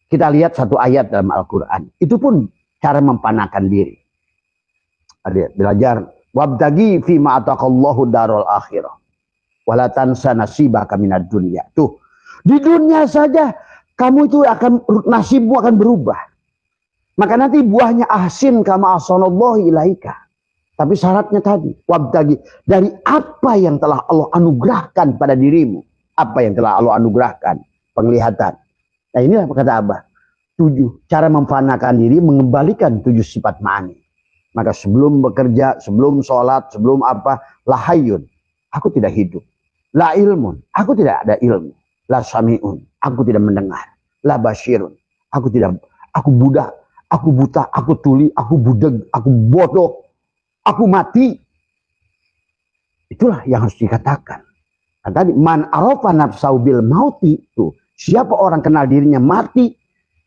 kita lihat satu ayat dalam Al-Quran. Itu pun cara mempanakan diri. Ada belajar wabtagi fi ma ataqallahu darul akhirah. Wala tansa nasibaka minad dunya. Tuh. Di dunia saja kamu itu nasibmu akan berubah. Maka nanti buahnya ahsin kama ahsanallahu ilaika. Tapi syaratnya tadi, wabtagi, dari apa yang telah Allah anugerahkan pada dirimu. Apa yang telah Allah anugerahkan, penglihatan. Nah inilah kata Abah. 7, cara memfanakan diri, mengembalikan 7 sifat ma'ani. Maka sebelum bekerja, sebelum sholat, sebelum apa, la hayyun, aku tidak hidup. La ilmun, aku tidak ada ilmu. La sami'un, aku tidak mendengar. La basyirun, aku budak, aku buta, aku tuli, aku budeg, aku bodoh. Aku mati. Itulah yang harus dikatakan. Nah, tadi man arafa nafsahu bil mauti, itu siapa orang kenal dirinya mati,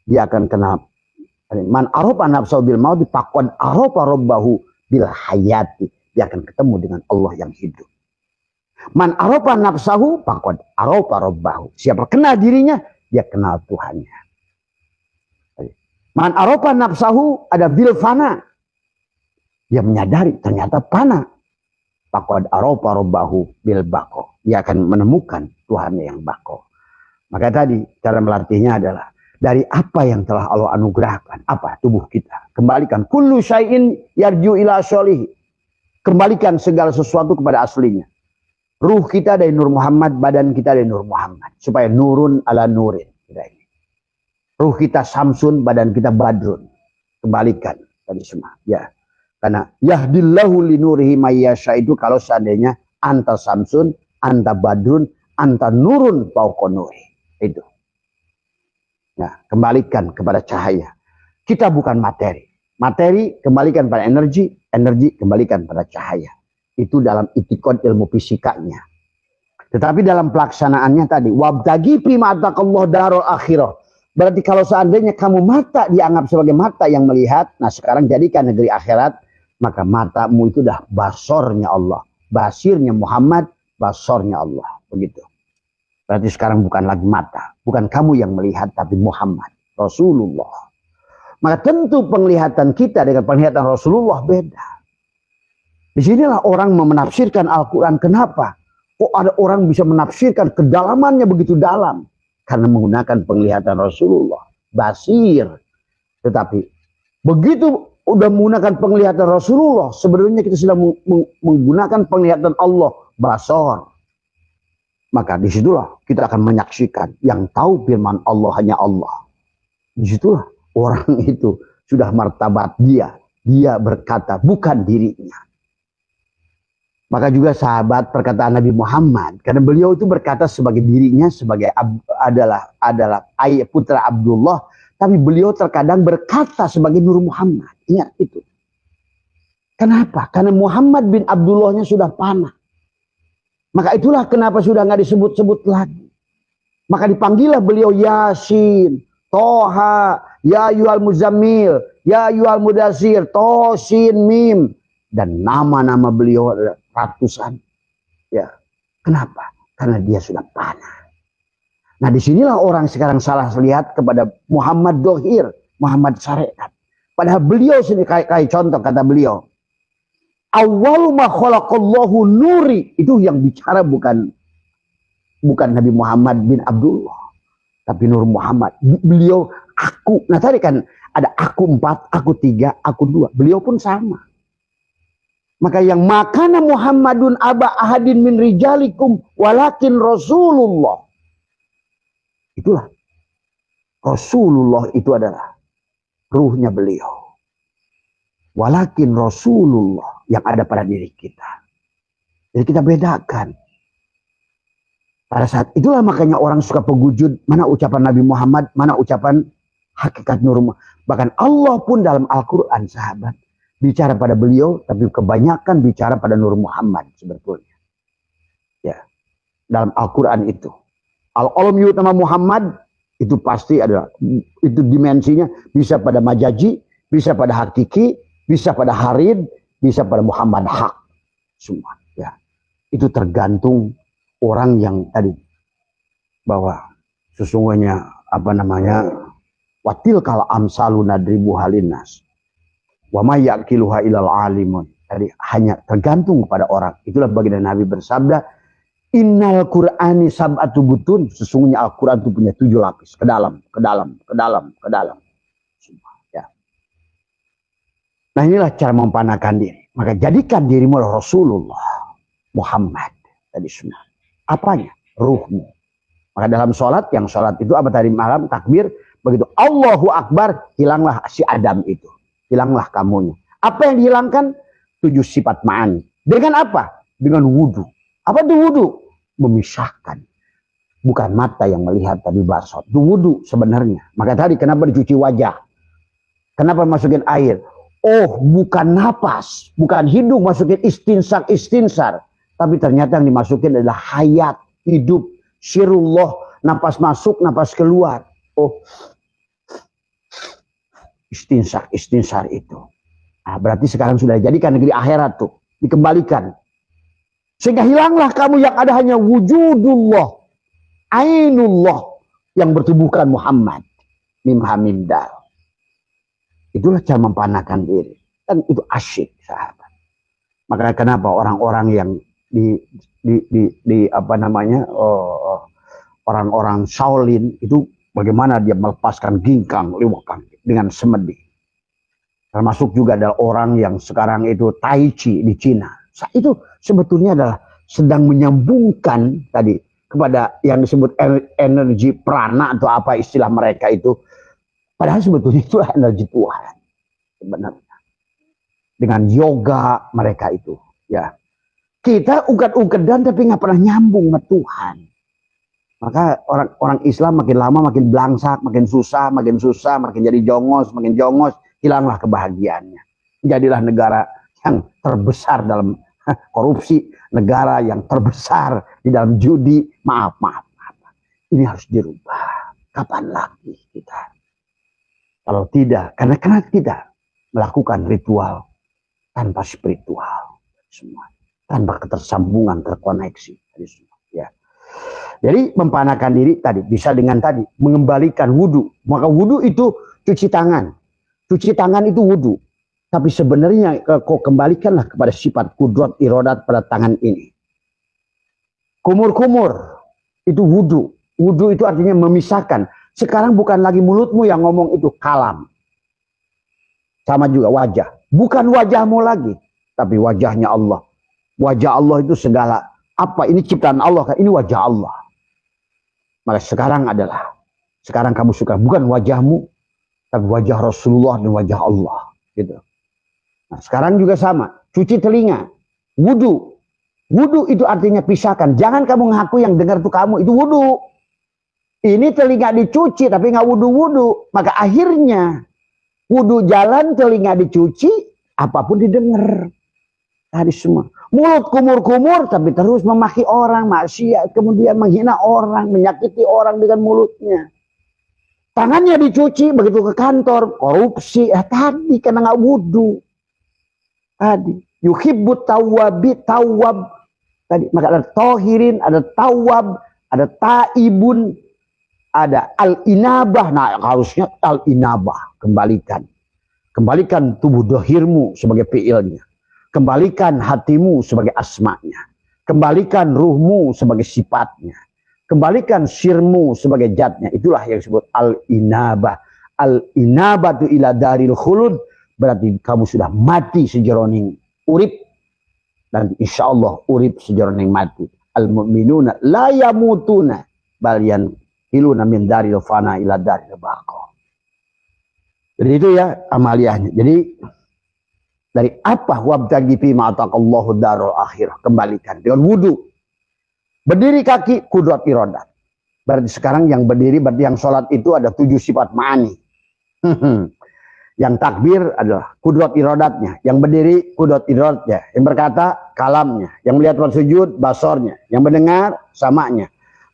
dia akan kenal. Man arafa nafsahu bil mauti faqad arafa rabbahu bil hayati. Dia akan ketemu dengan Allah yang hidup. Man arafa nafsahu faqad arafa rabbahu. Siapa kenal dirinya, dia kenal Tuhannya. Man arafa nafsahu ada bil fana. Dia menyadari ternyata fana. Faqad arafa rabbahu bil baqo. Dia akan menemukan Tuhannya yang baqo. Maka tadi cara melatihnya adalah dari apa yang telah Allah anugerahkan, apa tubuh kita. Kembalikan kullu syai'in yarju ila sholih. Kembalikan segala sesuatu kepada aslinya. Ruh kita dari Nur Muhammad, badan kita dari Nur Muhammad, supaya nurun ala nurin. Ruh kita Samsun, badan kita Badrun. Kembalikan tadi semua. Ya. Karena yahdillahu linurihi mayyasha itu kalau seandainya anta Samsun, anta Badrun, anta nurun fauqa nuri. Itu. Nah, kembalikan kepada cahaya. Kita bukan materi. Materi kembalikan pada energi, energi kembalikan pada cahaya. Itu dalam itikad ilmu fisikanya. Tetapi dalam pelaksanaannya tadi, wabtagi fima ataqallahu darul akhirah. Berarti kalau seandainya kamu mata dianggap sebagai mata yang melihat, nah sekarang jadikan negeri akhirat, maka matamu itu dah basornya Allah. Basirnya Muhammad, basornya Allah. Begitu. Berarti sekarang bukan lagi mata. Bukan kamu yang melihat, tapi Muhammad. Rasulullah. Maka tentu penglihatan kita dengan penglihatan Rasulullah beda. Disinilah orang menafsirkan Al-Quran. Kenapa? Kok ada orang bisa menafsirkan kedalamannya begitu dalam? Karena menggunakan penglihatan Rasulullah. Basir. Tetapi begitu udah menggunakan penglihatan Rasulullah, sebenarnya kita sedang menggunakan penglihatan Allah, basar. Maka disitulah kita akan menyaksikan yang tahu firman Allah hanya Allah. Disitulah orang itu sudah martabat dia. Dia berkata bukan dirinya. Maka juga sahabat perkataan Nabi Muhammad, karena beliau itu berkata sebagai dirinya sebagai adalah ayah putra Abdullah. Tapi beliau terkadang berkata sebagai Nur Muhammad. Ingat itu. Kenapa? Karena Muhammad bin Abdullahnya sudah fana. Maka itulah kenapa sudah nggak disebut-sebut lagi. Maka dipanggillah beliau Yasin, Toha, Ya Yuhal Muzammil, Ya Yuhal Mudasir, Tosin, Mim. Dan nama-nama beliau adalah ratusan. Ya. Kenapa? Karena dia sudah fana. Nah disinilah orang sekarang salah lihat kepada Muhammad Dohir, Muhammad Syariat. Padahal beliau sendiri kayak contoh kata beliau. Awwalu ma khalaqallahu nuri, itu yang bicara bukan Nabi Muhammad bin Abdullah, tapi Nur Muhammad. Beliau aku. Nah tadi kan ada aku 4, aku 3, aku 2. Beliau pun sama. Maka yang makana Muhammadun aba ahadin min rijalikum walakin Rasulullah. Itulah. Rasulullah itu adalah ruhnya beliau. Walakin Rasulullah yang ada pada diri kita. Jadi kita bedakan. Pada saat itulah makanya orang suka pengujud. Mana ucapan Nabi Muhammad, mana ucapan hakikat Nur Muhammad. Bahkan Allah pun dalam Al-Quran sahabat. Bicara pada beliau, tapi kebanyakan bicara pada Nur Muhammad sebetulnya. Ya, dalam Al-Quran itu. Al-Alam nama Muhammad, itu pasti adalah, itu dimensinya bisa pada majaji, bisa pada hakiki, bisa pada harid, bisa pada Muhammad hak. Semua. Ya, itu tergantung orang yang tadi. Bahwa sesungguhnya, watil kal amsalu nadribu halinas. Wa may yaqiluha ilal alimun. Tadi hanya tergantung kepada orang. Itulah baginda Nabi bersabda, innal Qur'ani sab'atu butun. Sesungguhnya Al-Quran itu punya 7 lapis. Ke dalam, ke dalam, ke dalam, ke dalam. Semua, ya. Nah inilah cara mempanakan diri. Maka jadikan dirimu Rasulullah Muhammad. Tadi sunnah. Apanya? Ruhmu. Maka dalam sholat, yang sholat itu apa tadi malam? Takbir. Begitu Allahu Akbar, hilanglah si Adam itu. Hilanglah kamunya. Apa yang dihilangkan? 7 sifat ma'ani. Dengan apa? Dengan wudhu. Apa itu wudhu? Memisahkan. Bukan mata yang melihat tapi basot. Itu wudhu sebenarnya. Maka tadi kenapa dicuci wajah? Kenapa masukin air? Oh, bukan napas. Bukan hidung masukin istinsar. Tapi ternyata yang dimasukin adalah hayat, hidup, syirullah, napas masuk, napas keluar. Oh, istinsar itu. Nah, berarti sekarang sudah dijadikan negeri akhirat tuh, dikembalikan. Sehingga hilanglah kamu yang ada hanya wujudullah, ainullah yang bertubuhkan Muhammad. Mim hamim dal. Itulah cara mempanakan diri. Dan itu asyik sahabat. Makanya kenapa orang-orang yang orang-orang Shaolin itu bagaimana dia melepaskan ginkang liwakang dengan semedi. Termasuk juga ada orang yang sekarang itu Tai Chi di Cina. Itu sebetulnya adalah sedang menyambungkan tadi kepada yang disebut energi prana atau apa istilah mereka itu. Padahal sebetulnya itu energi Tuhan. Sebenarnya. Dengan yoga mereka itu. Ya. Kita ungkat-ungketan tapi nggak pernah nyambung sama Tuhan. Maka orang Islam makin lama makin belangsak, makin susah, makin jadi jongos, makin jongos, hilanglah kebahagiaannya. Jadilah negara yang terbesar dalam korupsi, negara yang terbesar di dalam judi. Maaf. Ini harus dirubah. Kapan lagi kita? Kalau tidak, karena kita melakukan ritual tanpa spiritual, semua tanpa ketersambungan, terkoneksi, semua. Ya. Jadi mempanakan diri tadi bisa dengan tadi mengembalikan wudhu. Maka wudhu itu cuci tangan. Cuci tangan itu wudhu. Tapi sebenarnya kau kembalikanlah kepada sifat kudrat irodat pada tangan ini. Kumur-kumur itu wudhu. Wudhu itu artinya memisahkan. Sekarang bukan lagi mulutmu yang ngomong itu kalam. Sama juga wajah. Bukan wajahmu lagi. Tapi wajahnya Allah. Wajah Allah itu segala. Apa ini ciptaan Allah kan? Ini wajah Allah. Maka sekarang kamu suka bukan wajahmu, tapi wajah Rasulullah dan wajah Allah. Gitu. Nah, sekarang juga sama. Cuci telinga. Wudhu. Wudhu itu artinya pisahkan. Jangan kamu ngaku yang dengar itu kamu. Itu wudhu. Ini telinga dicuci tapi nggak wudhu-wudhu. Maka akhirnya wudhu jalan, telinga dicuci, apapun didengar. Tadi semua. Mulut kumur-kumur tapi terus memaki orang, maksiat, kemudian menghina orang, menyakiti orang dengan mulutnya. Tangannya dicuci begitu ke kantor, korupsi, tadi karena nggak wudhu. Tadi yuhibbut tawwab. Tadi maka ada tohirin, ada tawab, ada taibun, ada al-inabah. Nah harusnya al-inabah, kembalikan tubuh dohirmu sebagai fiilnya. Kembalikan hatimu sebagai asma'nya. Kembalikan ruhmu sebagai sifatnya. Kembalikan sirmu sebagai zatnya. Itulah yang disebut al-inabah. Al-inabatu ila daril khulud. Berarti kamu sudah mati sejeroning urip. Dan insya Allah urip sejeroning mati. Al-mu'minuna la yamutuna. Balian hiluna min daril fana ila daril baqa. Jadi itu ya amaliyahnya. Jadi dari apa wabtagi fi ma ataqallahu darul akhirah, kembalikan dengan wudu. Berdiri kaki kudrat iradat. Berarti sekarang yang berdiri berarti yang sholat itu ada 7 sifat ma'ani. Yang takbir adalah kudrat iradatnya, yang berdiri kudrat iradatnya, yang berkata kalamnya, yang melihat sujud basornya, yang mendengar samanya.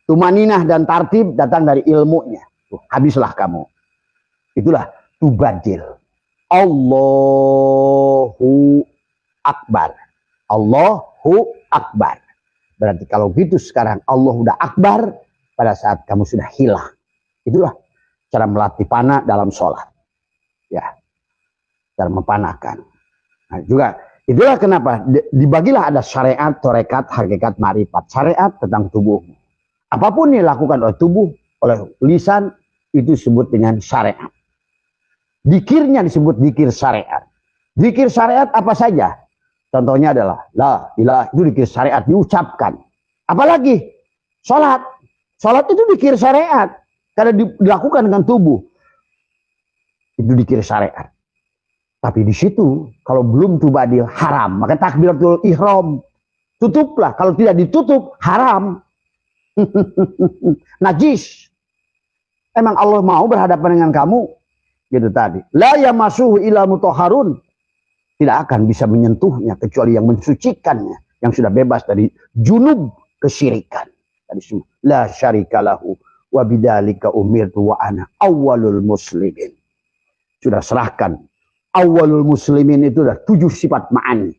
Tumaninah dan tartib datang dari ilmunya. Habislah kamu. Itulah tubadil. Allahu Akbar. Allahu Akbar. Berarti kalau gitu sekarang Allah udah Akbar pada saat kamu sudah hilang. Itulah cara melatih panah dalam sholat. Ya, cara mempanakan. Nah, juga itulah kenapa dibagilah ada syariat, torekat, hakikat, marifat. Syariat tentang tubuhmu. Apapun yang dilakukan oleh tubuh, oleh lisan, itu disebut dengan syariat. Dikirnya disebut dikir syariat. Dikir syariat apa saja? Contohnya adalah la ilaha, itu dikir syariat diucapkan. Apalagi sholat. Sholat itu dikir syariat. Karena dilakukan dengan tubuh. Itu dikir syariat. Tapi di situ kalau belum tubadil haram. Maka takbiratul ihram. Tutuplah. Kalau tidak ditutup haram. Najis. Emang Allah mau berhadapan dengan kamu? Gitu tadi. La yamasuhu illa mutahharun. Tidak akan bisa menyentuhnya kecuali yang mensucikannya, yang sudah bebas dari junub kesyirikan. Tadi semua. La syarikalahu wa bidzalika umirtu wa ana awwalul muslimin. Sudah serahkan. Awwalul muslimin itu adalah 7 sifat ma'ani.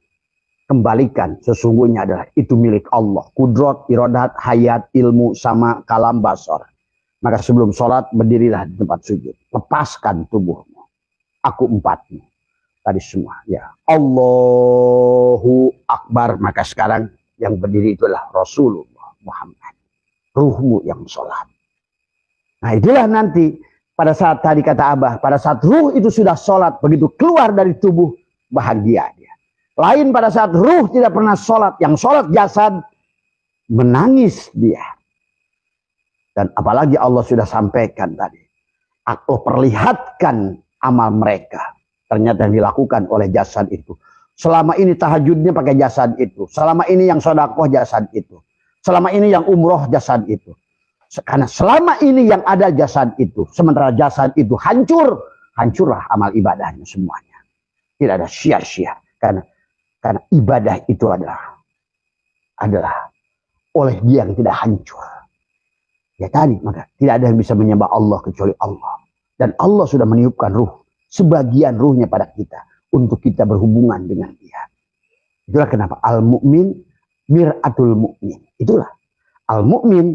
Kembalikan sesungguhnya adalah itu milik Allah. Kudrat, iradat, hayat, ilmu, sama, kalam, basar. Maka sebelum sholat berdirilah di tempat sujud. Lepaskan tubuhmu. Aku 4-mu. Tadi semua. Ya. Allahu Akbar. Maka sekarang yang berdiri itulah Rasulullah Muhammad. Ruhmu yang sholat. Nah itulah nanti. Pada saat tadi kata Abah. Pada saat ruh itu sudah sholat. Begitu keluar dari tubuh. Bahagia dia. Lain pada saat ruh tidak pernah sholat. Yang sholat jasad. Menangis dia. Dan apalagi Allah sudah sampaikan tadi. Allah perlihatkan amal mereka. Ternyata yang dilakukan oleh jasad itu. Selama ini tahajudnya pakai jasad itu. Selama ini yang sedekah jasad itu. Selama ini yang umroh jasad itu. Karena selama ini yang ada jasad itu. Sementara jasad itu hancur. Hancurlah amal ibadahnya semuanya. Tidak ada sia-sia. Karena ibadah itu adalah oleh dia yang tidak hancur. Ya tadi, maka tidak ada yang bisa menyembah Allah kecuali Allah. Dan Allah sudah meniupkan ruh. Sebagian ruhnya pada kita. Untuk kita berhubungan dengan dia. Itulah kenapa al-mu'min mir'atul mu'min. Itulah. Al-mu'min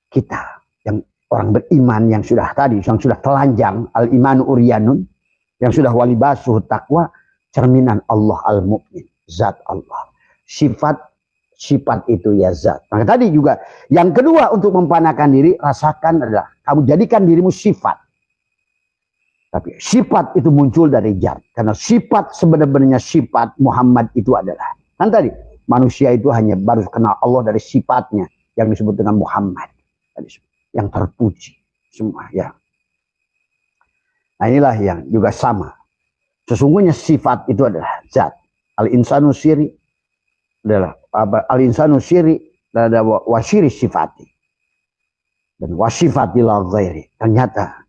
kita. Yang orang beriman yang sudah tadi. Yang sudah telanjang. Al-imanu uryanun. Yang sudah walibasuh taqwa. Cerminan Allah al-mu'min. Zat Allah. Sifat itu ya zat. Maka tadi juga yang kedua untuk mempanakan diri rasakan adalah kamu jadikan dirimu sifat. Tapi sifat itu muncul dari zat. Karena sifat sebenarnya sifat Muhammad itu adalah kan tadi manusia itu hanya baru kenal Allah dari sifatnya yang disebut dengan Muhammad. Yang terpuji semua ya. Nah inilah yang juga sama. Sesungguhnya sifat itu adalah zat. Al-insanu siri adalah al-insanu syiri dan ada wasyiri sifati dan wasifati la ghairi. Ternyata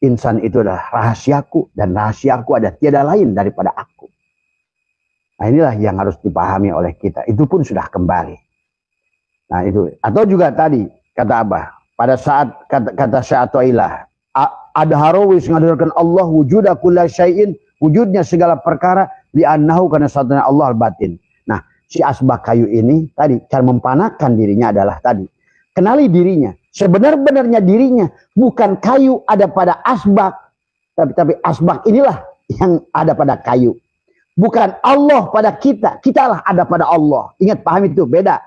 insan itu adalah rahasiaku dan rahasiaku ada tiada lain daripada aku. Nah inilah yang harus dipahami oleh kita. Itu pun sudah kembali. Nah itu atau juga tadi kata Abah pada saat kata sya'atailah ada harawis ngadarkan Allah wujuda kulla syai'in, wujudnya segala perkara li'annahu karena satunya Allah al-batin. Si asbak kayu ini tadi cara mempanakan dirinya adalah tadi kenali dirinya sebenar-benarnya dirinya bukan kayu ada pada asbak tapi asbak inilah yang ada pada kayu Bukan Allah pada kita, kitalah ada pada Allah. Ingat, paham itu, beda.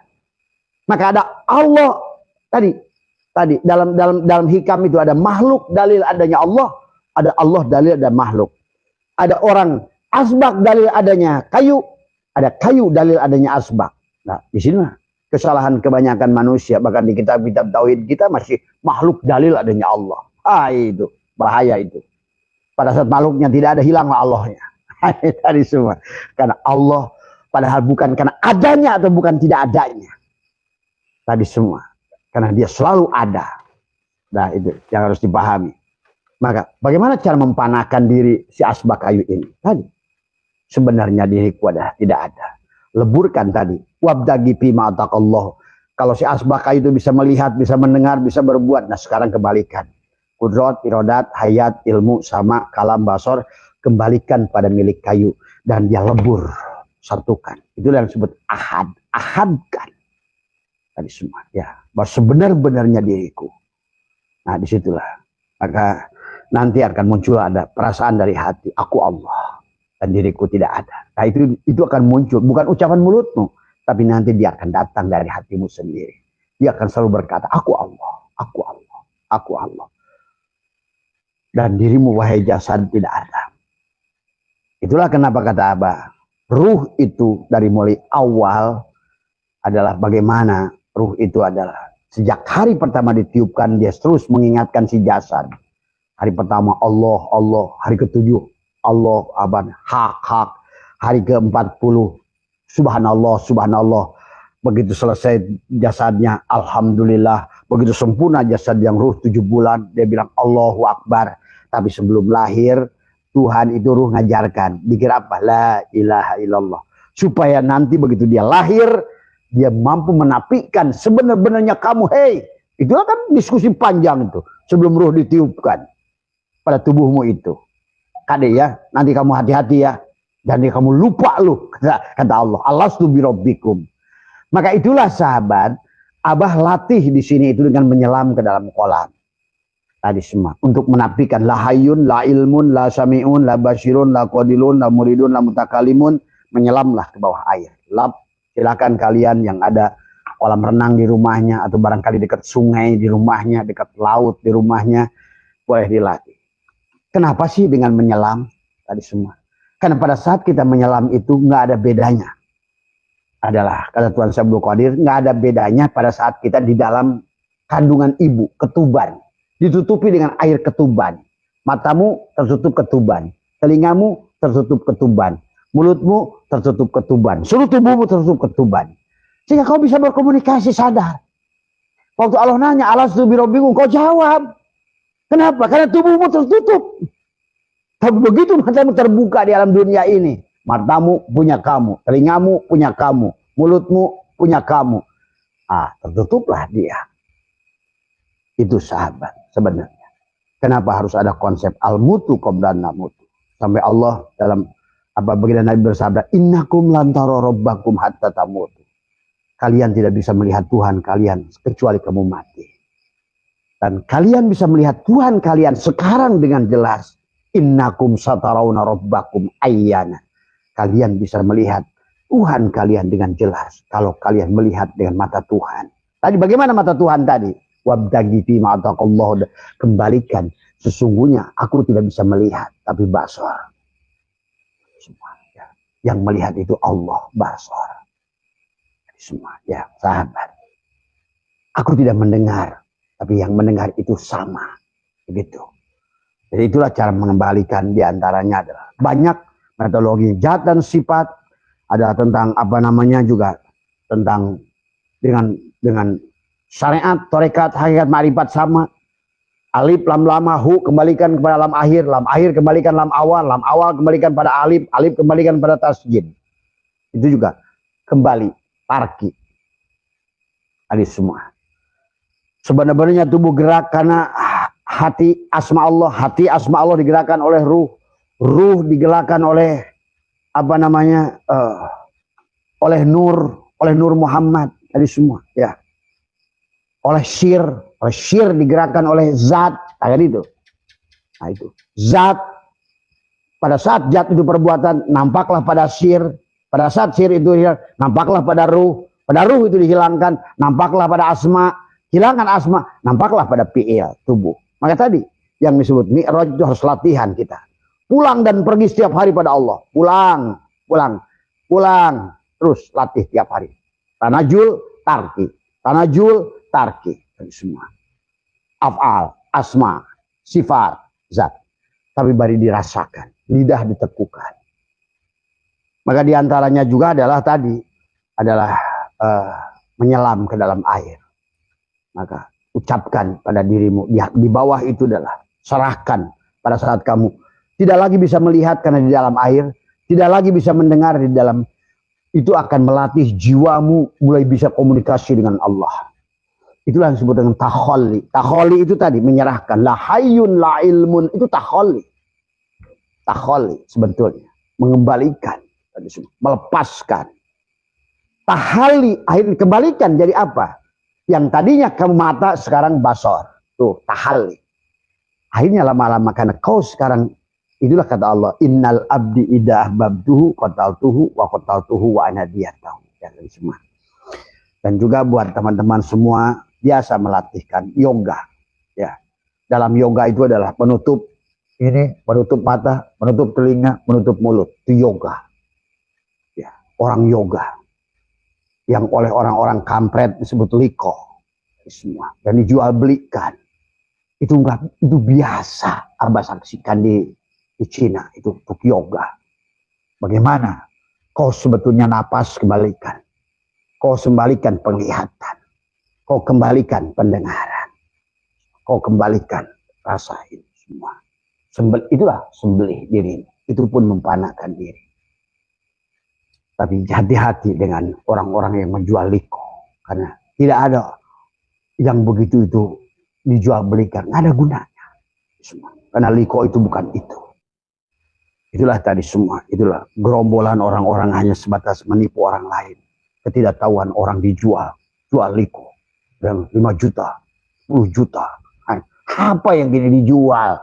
Maka ada Allah tadi dalam hikam itu ada makhluk dalil adanya Allah, ada Allah dalil ada makhluk. Ada orang asbak dalil adanya kayu, ada kayu dalil adanya asbak. Nah, di sini kesalahan kebanyakan manusia, bahkan di kitab-kitab tauhid kita masih makhluk dalil adanya Allah. Itu bahaya itu. Pada saat makhluknya tidak ada, hilanglah Allahnya. Tadi semua. Karena Allah padahal bukan karena adanya atau bukan tidak adanya. Tadi semua. Karena dia selalu ada. Nah, itu yang harus dipahami. Maka bagaimana cara mempanahkan diri si asbak kayu ini? Tadi. Sebenarnya diriku adalah tidak ada. Leburkan tadi. Wabdagi fima ataqallah. Kalau si asbak kayu itu bisa melihat, bisa mendengar, bisa berbuat. Nah, sekarang kembalikan. Kudrat, irodat, hayat, ilmu, sama, kalam, basor. Kembalikan pada milik kayu. Dan dia lebur. Satukan. Itulah yang disebut ahad. Ahadkan. Tadi semua. Ya. Bahwa sebenar-benarnya diriku. Nah, disitulah. Maka nanti akan muncul ada perasaan dari hati. Aku Allah. Dan diriku tidak ada. Nah, itu akan muncul. Bukan ucapan mulutmu. Tapi nanti dia akan datang dari hatimu sendiri. Dia akan selalu berkata, aku Allah. Aku Allah. Aku Allah. Dan dirimu wahai jasad tidak ada. Itulah kenapa kata Abah. Ruh itu dari mulai awal adalah bagaimana ruh itu adalah sejak hari pertama ditiupkan dia terus mengingatkan si jasad. Hari pertama Allah, Allah. Hari ke-7 Allah, abad, hak. Hari ke-40 subhanallah, subhanallah. Begitu selesai jasadnya, alhamdulillah. Begitu sempurna jasad yang ruh 7 bulan, dia bilang Allahu Akbar. Tapi sebelum lahir, Tuhan itu ruh ngajarkan. Dikira apa? La ilaha illallah. Supaya nanti begitu dia lahir, dia mampu menafikan sebenar-benarnya kamu. Hei, itu kan diskusi panjang itu. Sebelum ruh ditiupkan pada tubuhmu itu. Kade ya, nanti kamu hati-hati ya. Dan kamu lupa lu, kata Allah. Alastu birabbikum. Maka itulah sahabat, Abah latih di sini itu dengan menyelam ke dalam kolam. Tadi semua. Untuk menafikan la hayyun, la ilmun, la sami'un, la basirun, la qadilun, la muridun, la mutakalimun. Menyelamlah ke bawah air. Lap, silakan kalian yang ada kolam renang di rumahnya. Atau barangkali dekat sungai di rumahnya, dekat laut di rumahnya. Boleh dilatih. Kenapa sih dengan menyelam? Tadi semua. Karena pada saat kita menyelam itu nggak ada bedanya. Adalah kata Tuhan Abdul Qadir, nggak ada bedanya pada saat kita di dalam kandungan ibu, ketuban. Ditutupi dengan air ketuban. Matamu tertutup ketuban. Telingamu tertutup ketuban. Mulutmu tertutup ketuban. Seluruh tubuhmu tertutup ketuban. Sehingga kau bisa berkomunikasi sadar. Waktu Allah nanya, alastu birabbikum, kau jawab. Kenapa? Karena tubuhmu tertutup. Tapi begitu matamu terbuka di alam dunia ini. Matamu punya kamu. Telingamu punya kamu. Mulutmu punya kamu. Tertutuplah dia. Itu sahabat sebenarnya. Kenapa harus ada konsep al-mutu qabla namutu? Sampai Allah dalam baginda Nabi bersabda, innakum lan tara rabbakum hatta tamutu. Kalian tidak bisa melihat Tuhan kalian kecuali kamu mati. Dan kalian bisa melihat Tuhan kalian sekarang dengan jelas. Innakum satarawna rabbakum ayyana. Kalian bisa melihat Tuhan kalian dengan jelas kalau kalian melihat dengan mata Tuhan. Tadi bagaimana mata Tuhan tadi? Wabdagi fima ataqallah. Kembalikan. Sesungguhnya aku tidak bisa melihat. Tapi basar. Semua. Ya. Yang melihat itu Allah. Basar. Semua. Ya. Sahabat. Aku tidak mendengar. Tapi yang mendengar itu sama. Begitu. Jadi itulah cara mengembalikan. Diantaranya adalah banyak metodologi zat dan sifat. Ada tentang juga. Tentang dengan syariat, tarekat, hakikat, ma'rifat sama. Alif, lam, lama, hu, kembalikan kepada lam akhir. Lam akhir, kembalikan lam awal kembalikan pada alif. Alif, kembalikan pada tasjid. Itu juga kembali, tarki. Tadi semua. Sebenarnya tubuh gerak karena hati asma Allah. Hati asma Allah digerakkan oleh ruh. Ruh digerakkan oleh oleh Nur Muhammad. Tadi semua, ya. Oleh syir digerakkan oleh zat, kayak itu. Nah itu, zat Pada saat zat itu perbuatan, nampaklah pada sir. Pada saat sir itu nampaklah pada ruh. Pada ruh itu dihilangkan, nampaklah pada asma. Hilangkan asma, nampaklah pada fi'il, tubuh. Maka tadi yang disebut mi'raj itu harus latihan kita. Pulang dan pergi setiap hari pada Allah. Pulang, pulang, pulang. Terus latih tiap hari. Tanajul, tarki. Tanajul, tarki. Semua. Af'al, asma, sifat, zat. Tapi baru dirasakan. Lidah ditekukan. Maka diantaranya juga adalah tadi. Adalah menyelam ke dalam air. Maka ucapkan pada dirimu. Di bawah itu adalah serahkan pada saat kamu tidak lagi bisa melihat karena di dalam air. Tidak lagi bisa mendengar di dalam. Itu akan melatih jiwamu mulai bisa komunikasi dengan Allah. Itulah yang disebut dengan takhalli. Takhalli itu tadi menyerahkan. La hayyun la ilmun. Itu takhalli. Takhalli sebetulnya. Mengembalikan. Melepaskan. Tahalli. Akhirnya kembalikan jadi apa? Yang tadinya kamu mata sekarang basor. Tuh tahalli. Akhirnya lama-lama karena kau sekarang. Itulah kata Allah. Innal abdi idah babduhu qataltuhu wa qataltuhu wa anadiyatahu. Ya, semua. Dan juga buat teman-teman semua. Biasa melatihkan yoga. Ya, dalam yoga itu adalah penutup ini, penutup mata, penutup telinga, menutup mulut. Itu yoga. Ya, orang yoga yang oleh orang-orang kampret disebut liko. Semua dan dijual belikan. Itu enggak, itu biasa. Abah saksikan di Cina itu untuk yoga. Bagaimana? Kau sebetulnya napas kembalikan. Kau kembalikan penglihatan. Kau kembalikan pendengaran. Kau kembalikan rasa ini semua. Itulah sembelih diri. Itu pun mempanahkan diri. Tapi hati-hati dengan orang-orang yang menjual liko. Karena tidak ada yang begitu itu dijual belikan. Nggak ada gunanya. Semua. Karena liko itu bukan itu. Itulah tadi semua. Itulah gerombolan orang-orang hanya sebatas menipu orang lain. Ketidaktahuan orang dijual. Jual liko. Dan 5 juta, 10 juta. Apa yang gini dijual?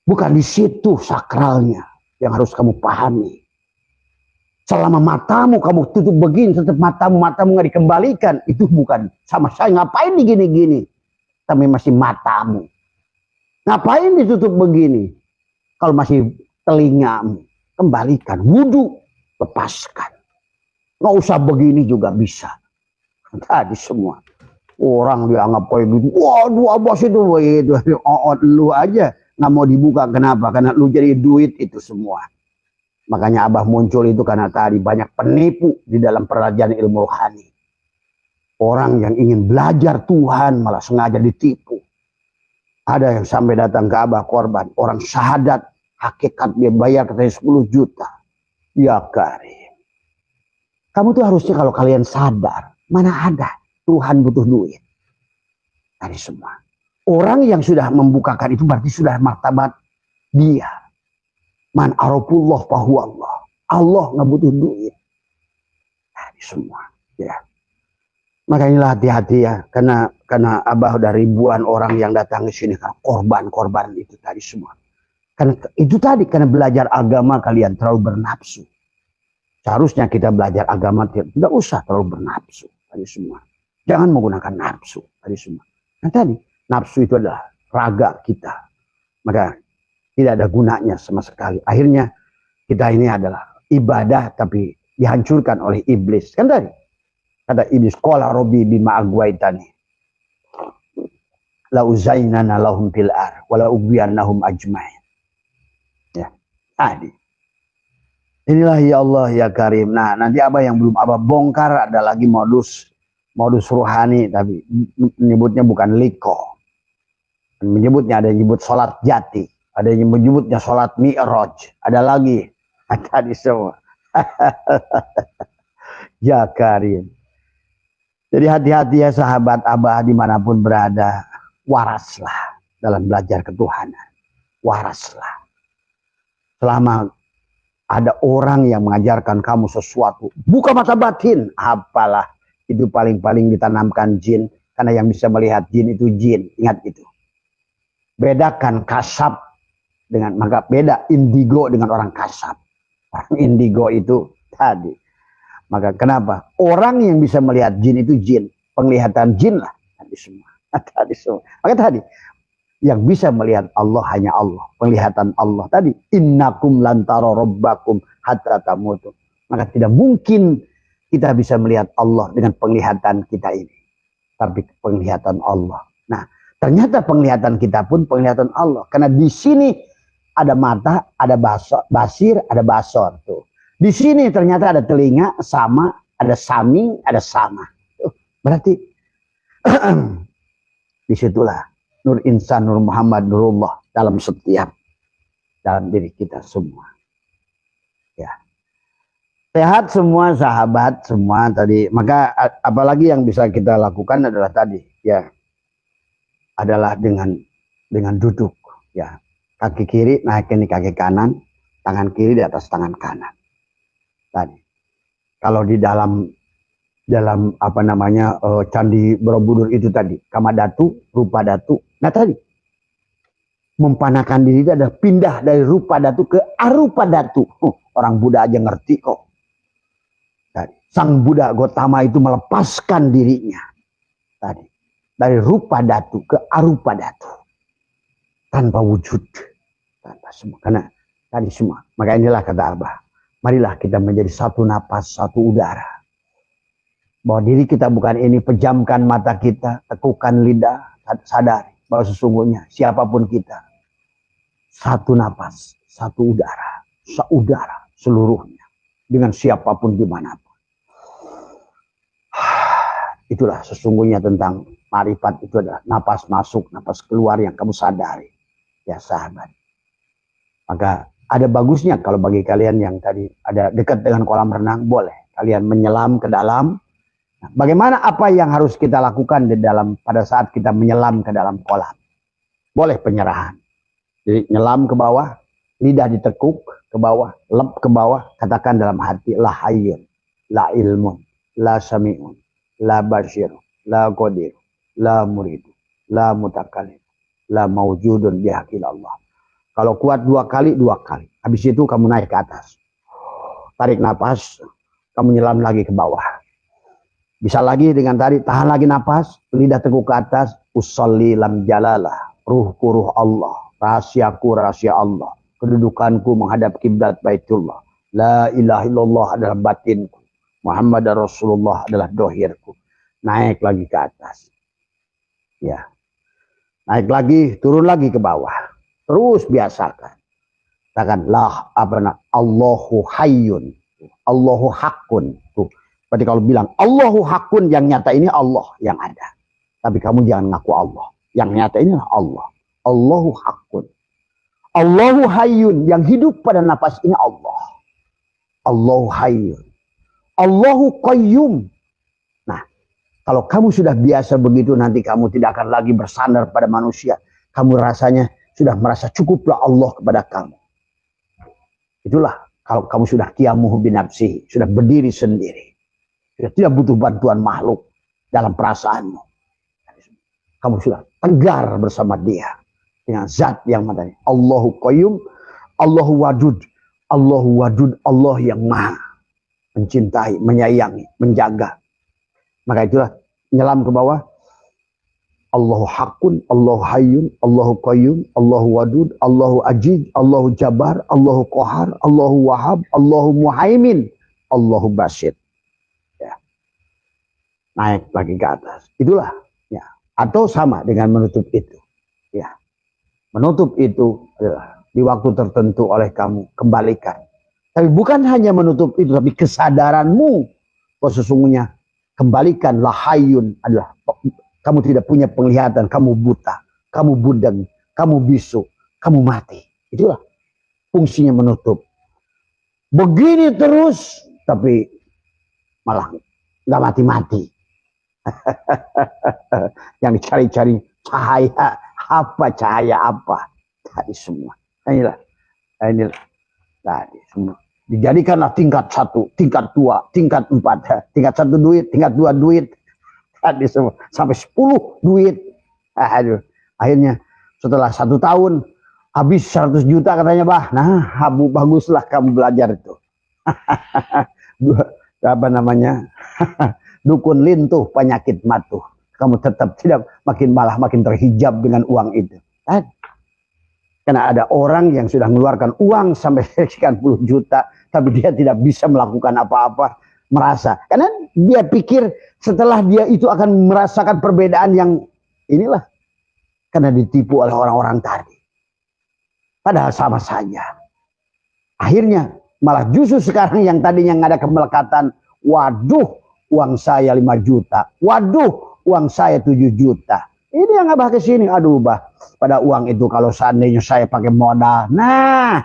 Bukan di situ sakralnya yang harus kamu pahami. Selama matamu kamu tutup begini, tetap matamu nggak dikembalikan. Itu bukan sama saya ngapain digini-gini. Tapi masih matamu. Ngapain ditutup begini? Kalau masih telingamu, kembalikan. Wudu, lepaskan. Nggak usah begini juga bisa. Tadi semua orang dianggap kayak gitu. Waduh abos itu lu aja nggak mau dibuka. Kenapa? Karena lu jadi duit itu semua. Makanya Abah muncul itu karena tadi banyak penipu di dalam perajaan ilmu rohani. Orang yang ingin belajar Tuhan malah sengaja ditipu. Ada yang sampai datang ke Abah korban. Orang syahadat hakikat dia bayar katanya 10 juta. Ya Karim. Kamu tuh harusnya kalau kalian sadar. Mana ada Tuhan butuh duit. Dari semua. Orang yang sudah membukakan itu berarti sudah martabat dia. Man arafullah fahu Allah. Allah nggak butuh duit. Dari semua. Ya. Makanya hati-hati ya. Karena Abah udah ribuan orang yang datang ke sini. Korban-korban itu tadi semua. Karena itu tadi. Karena belajar agama kalian terlalu bernafsu. Seharusnya kita belajar agama tidak usah terlalu bernafsu. Tadi semua. Jangan menggunakan nafsu. Tadi semua. Nah tadi. Nafsu itu adalah raga kita. Maka tidak ada gunanya sama sekali. Akhirnya kita ini adalah ibadah tapi dihancurkan oleh iblis. Kan tadi. Kata iblis. Qala Rabbi bima agwaitani. La uzainana lahum fil ar. Wa la ubiyannahum ajmain. Ya. Tadi. Inilah ya Allah ya Karim. Nah nanti apa yang belum Abah bongkar ada lagi modus rohani tapi menyebutnya bukan liko. Menyebutnya ada yang menyebut sholat jati, ada yang menyebutnya sholat mi'raj, ada lagi tadi semua. Ya Karim. Jadi hati-hati ya sahabat Abah dimanapun berada, waraslah dalam belajar ketuhanan. Waraslah. Selama ada orang yang mengajarkan kamu sesuatu, buka mata batin. Apalah, itu paling-paling ditanamkan jin. Karena yang bisa melihat jin itu jin. Ingat itu. Bedakan kasab dengan, maka beda indigo dengan orang kasab. Orang indigo itu tadi. Maka kenapa? Orang yang bisa melihat jin itu jin. Penglihatan jin lah. Tadi semua. Tadi semua. Maka tadi. Yang bisa melihat Allah hanya Allah. Penglihatan Allah tadi. Innakum lantara rabbakum hatta tamutu. Maka tidak mungkin kita bisa melihat Allah dengan penglihatan kita ini. Tapi penglihatan Allah. Nah, ternyata penglihatan kita pun penglihatan Allah. Karena di sini ada mata, ada basir, ada basor. Tuh. Di sini ternyata ada telinga, sama, ada saming, ada sama. Tuh. Berarti disitulah Nur Insan, Nur Muhammad, Nurullah dalam setiap dalam diri kita semua. Ya. Sehat semua sahabat semua tadi. Maka apalagi yang bisa kita lakukan adalah tadi ya. Adalah dengan duduk ya. Kaki kiri naikin di kaki kanan, tangan kiri di atas tangan kanan. Tadi. Kalau di dalam apa namanya Candi Borobudur itu tadi, Kamadatu, Rupadatu. Nah tadi mempanakan diri itu adalah pindah dari Rupadatu ke Arupadatu. Orang Buddha aja ngerti kok. Tadi. Sang Buddha Gotama itu melepaskan dirinya tadi dari Rupadatu ke Arupadatu tanpa wujud, tanpa semua. Karena tadi semua. Maka inilah kata Abah. Marilah kita menjadi satu napas, satu udara. Bahwa diri kita bukan ini, pejamkan mata kita, tekukan lidah, sadari bahwa sesungguhnya siapapun kita, satu napas, satu udara, seudara seluruhnya. Dengan siapapun dimanapun. Itulah sesungguhnya tentang marifat itu adalah napas masuk, napas keluar yang kamu sadari. Ya sahabat. Maka ada bagusnya kalau bagi kalian yang tadi ada dekat dengan kolam renang, boleh. Kalian menyelam ke dalam. Nah, bagaimana apa yang harus kita lakukan di dalam pada saat kita menyelam ke dalam kolam? Boleh penyerahan. Jadi nyelam ke bawah, lidah ditekuk ke bawah, lep ke bawah, katakan dalam hati, la hayyun, la ilmun, la sami'un, la basyirun, la qadir, la muridu, la mutakalim, la mawjudun bihaqil Allah. Kalau kuat 2 kali, 2 kali. Habis itu kamu naik ke atas. Tarik napas, kamu nyelam lagi ke bawah. Bisa lagi dengan tarik, tahan lagi napas, lidah tekuk ke atas, usolli lam jalalah, ruhku ruh Allah, rahasiaku rahasia Allah. Kedudukanku menghadap kiblat Baitullah. La ilaha illallah adalah batinku. Muhammad Rasulullah adalah dohirku. Naik lagi ke atas. Ya. Naik lagi, turun lagi ke bawah. Terus biasakan. Katakan lah Allahu hayyun. Allahu hakun. Tuh. Berarti kalau bilang Allahu hakun, yang nyata ini Allah yang ada. Tapi kamu jangan ngaku Allah. Yang nyata ini Allah. Allahu hakun. Allahu hayyun, yang hidup pada napas ini Allah. Allahu hayyun. Allahu qayyum. Nah, kalau kamu sudah biasa begitu, nanti kamu tidak akan lagi bersandar pada manusia. Kamu rasanya sudah merasa cukuplah Allah kepada kamu. Itulah kalau kamu sudah qiyamuhu binafsihi, sudah berdiri sendiri. Sudah tidak butuh bantuan makhluk dalam perasaanmu. Kamu sudah tegar bersama dia. Dengan zat yang matanya. Allahu qayyum, Allahu wadud. Allahu wadud, Allah yang maha mencintai, menyayangi, menjaga. Maka itulah nyelam ke bawah. Allahu hakun, Allahu hayyun, Allahu qayyum, Allahu wadud, Allahu ajid, Allahu jabar, Allahu qahar, Allahu wahab, Allahu muhaimin, Allahu basyid. Ya. Naik lagi ke atas. Itulah. Ya. Atau sama dengan menutup itu. Ya. Menutup itu adalah di waktu tertentu oleh kamu, kembalikan. Tapi bukan hanya menutup itu, tapi kesadaranmu bahwa sesungguhnya kembalikan lahayun adalah kamu tidak punya penglihatan, kamu buta, kamu budeg, kamu bisu, kamu mati. Itulah fungsinya menutup. Begini terus, tapi malah nggak mati-mati. Yang dicari-cari cahaya. Apa cahaya apa? Tadi semua. Inilah. Tadi semua. Dijadikanlah tingkat 1, tingkat 2, tingkat 4. Tingkat 1 duit, tingkat 2 duit. Tadi semua. Sampai 10 duit. Aduh. Akhirnya setelah 1 tahun habis 100 juta katanya, bah. Nah, baguslah kamu belajar itu. Apa namanya? Dukun lintuh penyakit matuh. Kamu tetap tidak malah makin terhijab dengan uang itu. Kan? Karena ada orang yang sudah mengeluarkan uang sampai sekian puluh juta, tapi dia tidak bisa melakukan apa-apa, merasa. Karena dia pikir setelah dia itu akan merasakan perbedaan yang inilah. Karena ditipu oleh orang-orang tadi. Padahal sama saja. Akhirnya malah justru sekarang yang tadinya nggak ada kemelekatan, waduh uang saya 5 juta, waduh uang saya 7 juta. Ini yang abah kesini, aduh bah, pada uang itu kalau seandainya saya pakai modal. Nah,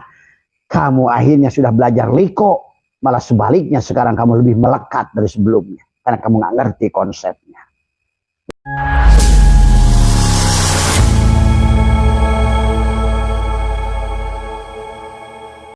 kamu akhirnya sudah belajar liko, malah sebaliknya sekarang kamu lebih melekat dari sebelumnya. Karena kamu nggak ngerti konsepnya.